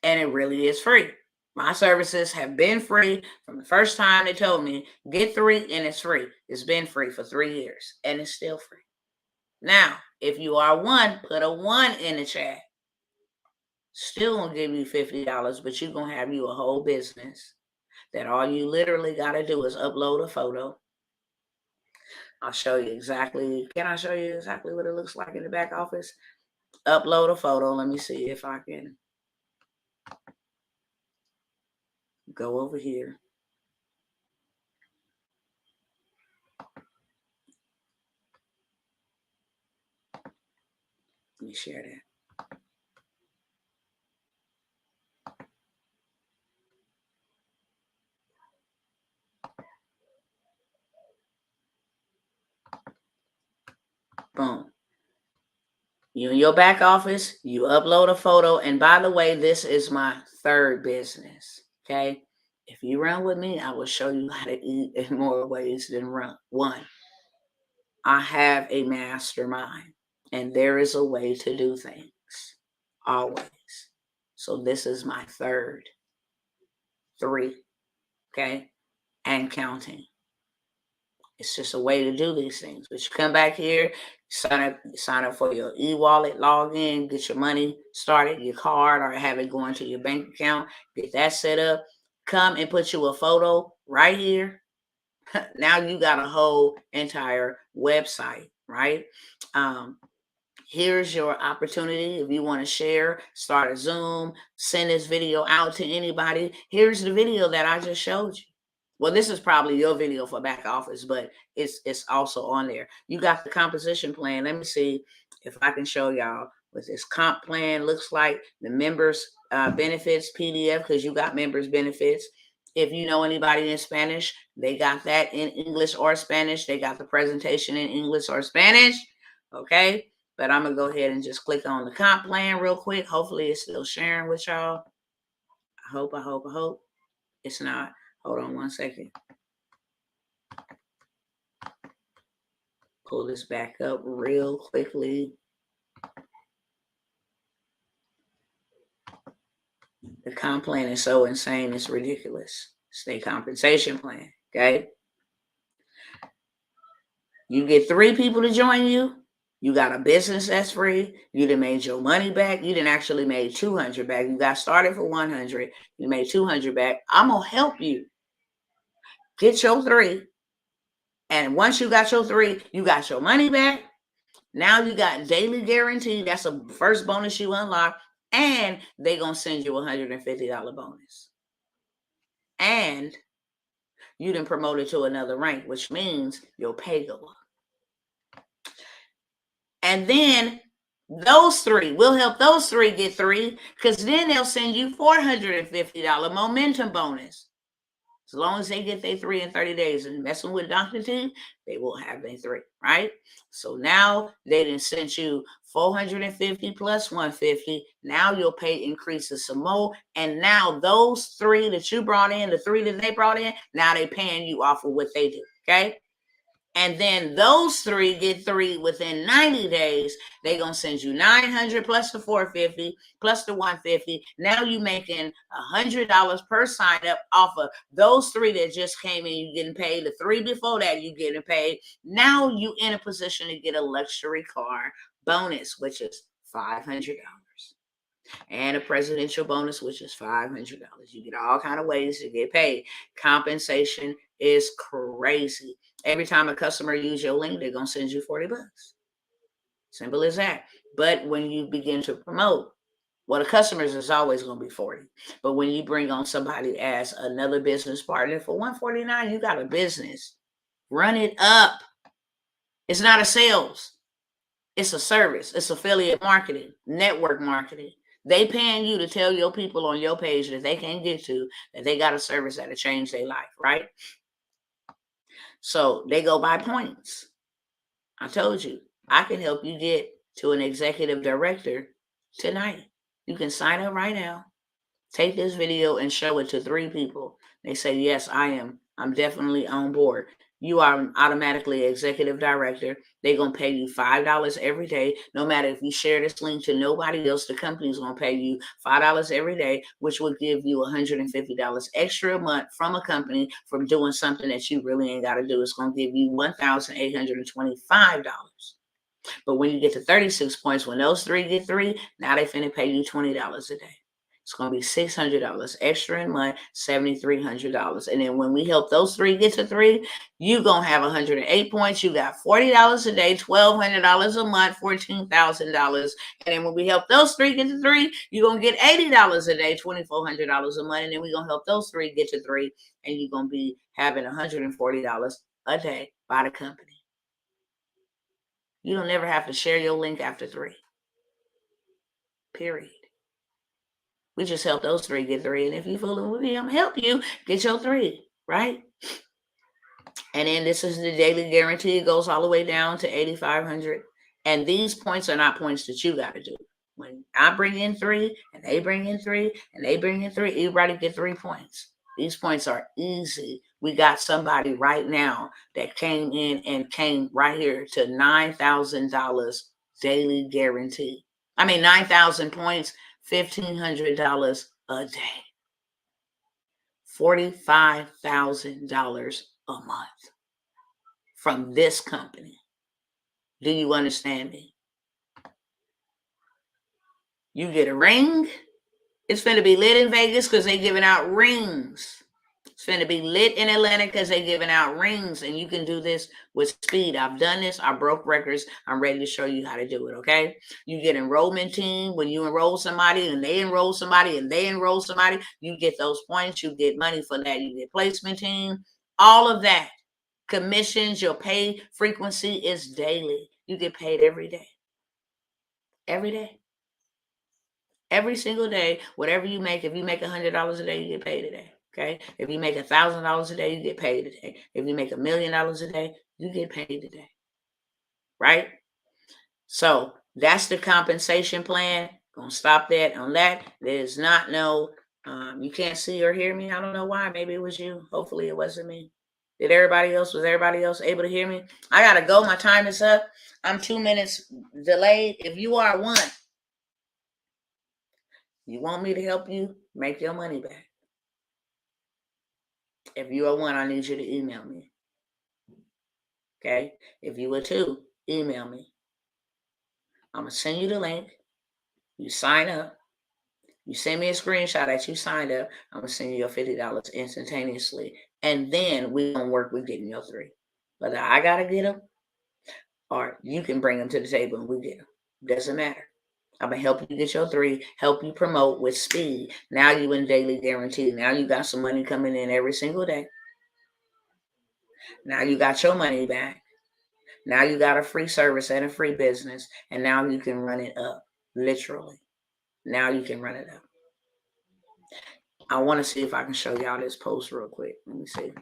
Speaker 1: And it really is free. My services have been free from the first time they told me, get 3 and it's free. It's been free for 3 years and it's still free. Now, if you are 1, put a 1 in the chat. Still gonna give you $50, but you're gonna have you a whole business that all you literally gotta do is upload a photo. I'll show you exactly. Can I show you exactly what it looks like in the back office? Upload a photo. Let me see if I can go over here. Let me share that. Boom. You in your back office, you upload a photo. And by the way, this is my 3rd business. Okay. If you run with me, I will show you how to eat in more ways than run. 1, I have a mastermind, and there is a way to do things always. So this is my 3rd, 3, okay, and counting. It's just a way to do these things. But you come back here, sign up for your e-wallet, log in, get your money started, your card, or have it going to your bank account, get that set up. Come and put you a photo right here. Now you got a whole entire website, right? Here's your opportunity. If you want to share, start a Zoom, send this video out to anybody. Here's the video that I just showed you. Well, this is probably your video for back office, but it's also on there. You got the composition plan. Let me see if I can show y'all what this comp plan looks like. The members benefits PDF, because you got members benefits. If you know anybody in Spanish, they got that in English or Spanish. They got the presentation in English or Spanish. Okay. But I'm going to go ahead and just click on the comp plan real quick. Hopefully it's still sharing with y'all. I hope. It's not. Hold on one second. Pull this back up real quickly. The comp plan is so insane, it's ridiculous. State compensation plan, okay? You get 3 people to join you. You got a business that's free. You done made your money back. You done actually made 200 back. You got started for 100. You made 200 back. I'm going to help you get your 3. And once you got your 3, you got your money back. Now you got daily guarantee. That's the first bonus you unlock. And they're going to send you a $150 bonus. And you done promoted to another rank, which means your pay go up. And then those 3, we'll help those 3 get 3, because then they'll send you $450 momentum bonus. As long as they get their 3 in 30 days, and messing with Dr. T, they will have their 3, right? So now they done sent you 450 plus 150. Now your pay increases some more. And now those 3 that you brought in, the 3 that they brought in, now they paying you off of what they do, okay? And then those 3 get 3 within 90 days. They're going to send you 900 plus the 450 plus the 150. Now you making $100 per sign up off of those 3 that just came in. You getting paid. The 3 before that, you getting paid. Now you in a position to get a luxury car bonus, which is $500. And a presidential bonus, which is $500. You get all kind of ways to get paid. Compensation is crazy. Every time a customer uses your link, they're going to send you $40. Simple as that. But when you begin to promote, well, the customers is always going to be 40. But when you bring on somebody as another business partner for $149, you got a business. Run it up. It's not a sales. It's a service. It's affiliate marketing, network marketing. They paying you to tell your people on your page that they can't get to, that they got a service that'll change their life, right? So they go by points. I told you, I can help you get to an executive director tonight. You can sign up right now. Take this video and show it to 3 people. They say, yes, I'm definitely on board. You are automatically executive director. They're going to pay you $5 every day. No matter if you share this link to nobody else, the company's going to pay you $5 every day, which will give you $150 extra a month from a company from doing something that you really ain't got to do. It's going to give you $1,825. But when you get to 36 points, when those 3 get 3, now they finna pay you $20 a day. It's going to be $600 extra in month, $7,300. And then when we help those 3 get to 3, you're going to have 108 points. You got $40 a day, $1,200 a month, $14,000. And then when we help those 3 get to 3, you're going to get $80 a day, $2,400 a month. And then we're going to help those 3 get to 3, and you're going to be having $140 a day by the company. You don't never have to share your link after 3. Period. We just help those 3 get 3. And if you fooling with me, I'm gonna help you get your 3, right? And then this is the daily guarantee. It goes all the way down to 8,500. And these points are not points that you got to do. When I bring in 3, and they bring in 3, and they bring in 3, everybody get 3 points. These points are easy. We got somebody right now that came in and came right here to $9,000 daily guarantee. 9,000 points, $1,500 a day. $45,000 a month from this company. Do you understand me? You get a ring. It's going to be lit in Vegas because they're giving out rings. It's finna be lit in Atlanta because they're giving out rings, and you can do this with speed. I've done this. I broke records. I'm ready to show you how to do it, okay? You get enrollment team. When you enroll somebody and they enroll somebody and they enroll somebody, you get those points. You get money for that. You get placement team. All of that. Commissions, your pay frequency is daily. You get paid every day. Every day. Every single day, whatever you make, if you make $100 a day, you get paid a day. Okay. If you make $1,000 a day, you get paid a day. If you make $1 million a day, you get paid a day. Right? So that's the compensation plan. Gonna stop that on that. There's not no you can't see or hear me. I don't know why. Maybe it was you. Hopefully it wasn't me. Was everybody else able to hear me? I gotta go. My time is up. I'm 2 minutes delayed. If you are one, you want me to help you make your money back. If you are one, I need you to email me. Okay? If you are two, email me. I'm going to send you the link. You sign up. You send me a screenshot that you signed up. I'm going to send you your $50 instantaneously. And then we're going to work with getting your 3. Whether I got to get them or you can bring them to the table and we get them. Doesn't matter. I'm going to help you get your 3, help you promote with speed. Now you in daily guarantee. Now you got some money coming in every single day. Now you got your money back. Now you got a free service and a free business. And now you can run it up. Literally. Now you can run it up. I want to see if I can show y'all this post real quick. Let me see.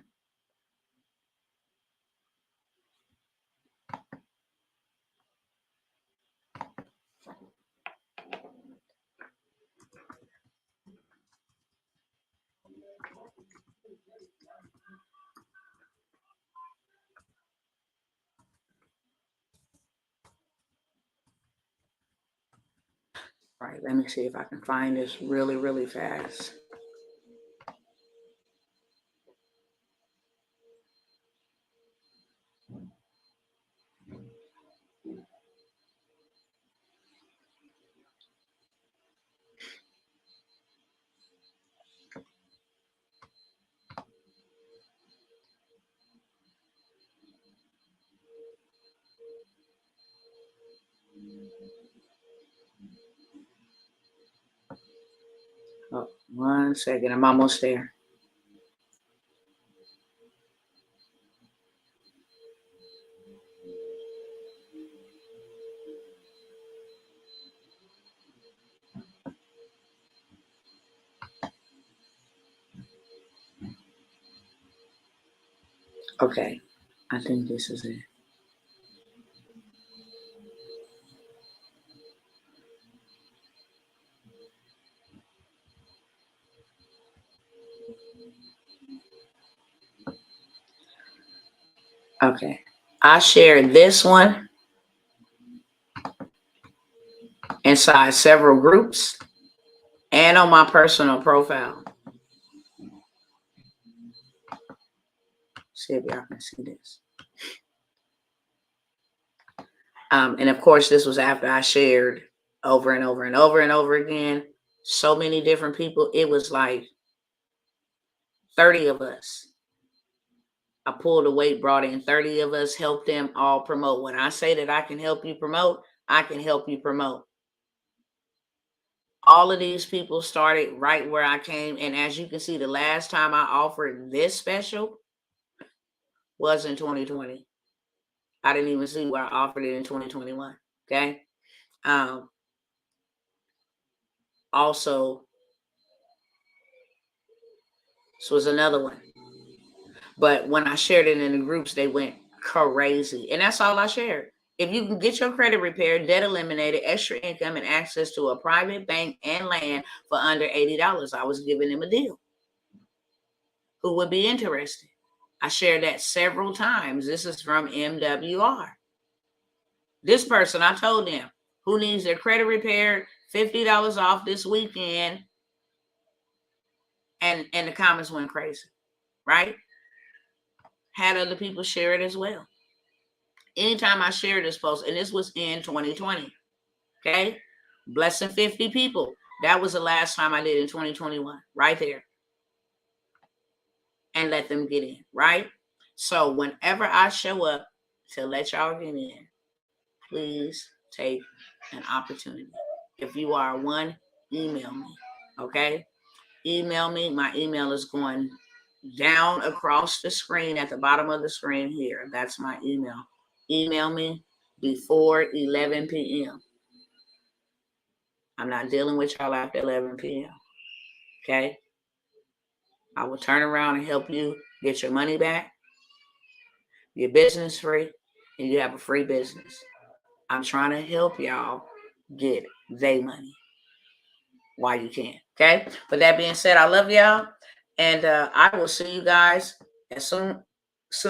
Speaker 1: All right, let me see if I can find this really, really fast. Oh, 1 second. I'm almost there. Okay. I think this is it. Okay. I shared this one inside several groups and on my personal profile. See if y'all can see this. And of course, this was after I shared over and over and over and over again. So many different people. It was like 30 of us. I pulled the weight, brought in 30 of us, helped them all promote. When I say that I can help you promote, I can help you promote. All of these people started right where I came. And as you can see, the last time I offered this special was in 2020. I didn't even see where I offered it in 2021. Okay. Also, this was another one. But when I shared it in the groups, they went crazy. And that's all I shared. If you can get your credit repaired, debt eliminated, extra income, and access to a private bank and land for under $80, I was giving them a deal. Who would be interested? I shared that several times. This is from MWR. This person, I told them, who needs their credit repaired, $50 off this weekend. And the comments went crazy, right? Had other people share it as well. Anytime I shared this post, and this was in 2020, okay? Blessing 50 people. That was the last time I did in 2021, right there. and let them get in, right? So whenever I show up to let y'all get in, please take an opportunity. If you are one, email me, okay? Email me. My email is going down across the screen at the bottom of the screen here. That's my email. Email me before 11 p.m. I'm not dealing with y'all after 11 p.m. Okay? I will turn around and help you get your money back, your business free, and you have a free business. I'm trying to help y'all get their money while you can. Okay? With that being said, I love y'all. And I will see you guys as soon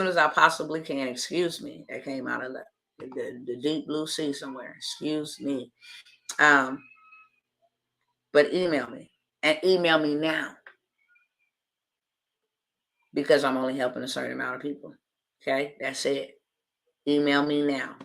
Speaker 1: as I possibly can. Excuse me. That came out of the deep blue sea somewhere. Excuse me. But email me. And email me now. Because I'm only helping a certain amount of people. Okay? That's it. Email me now.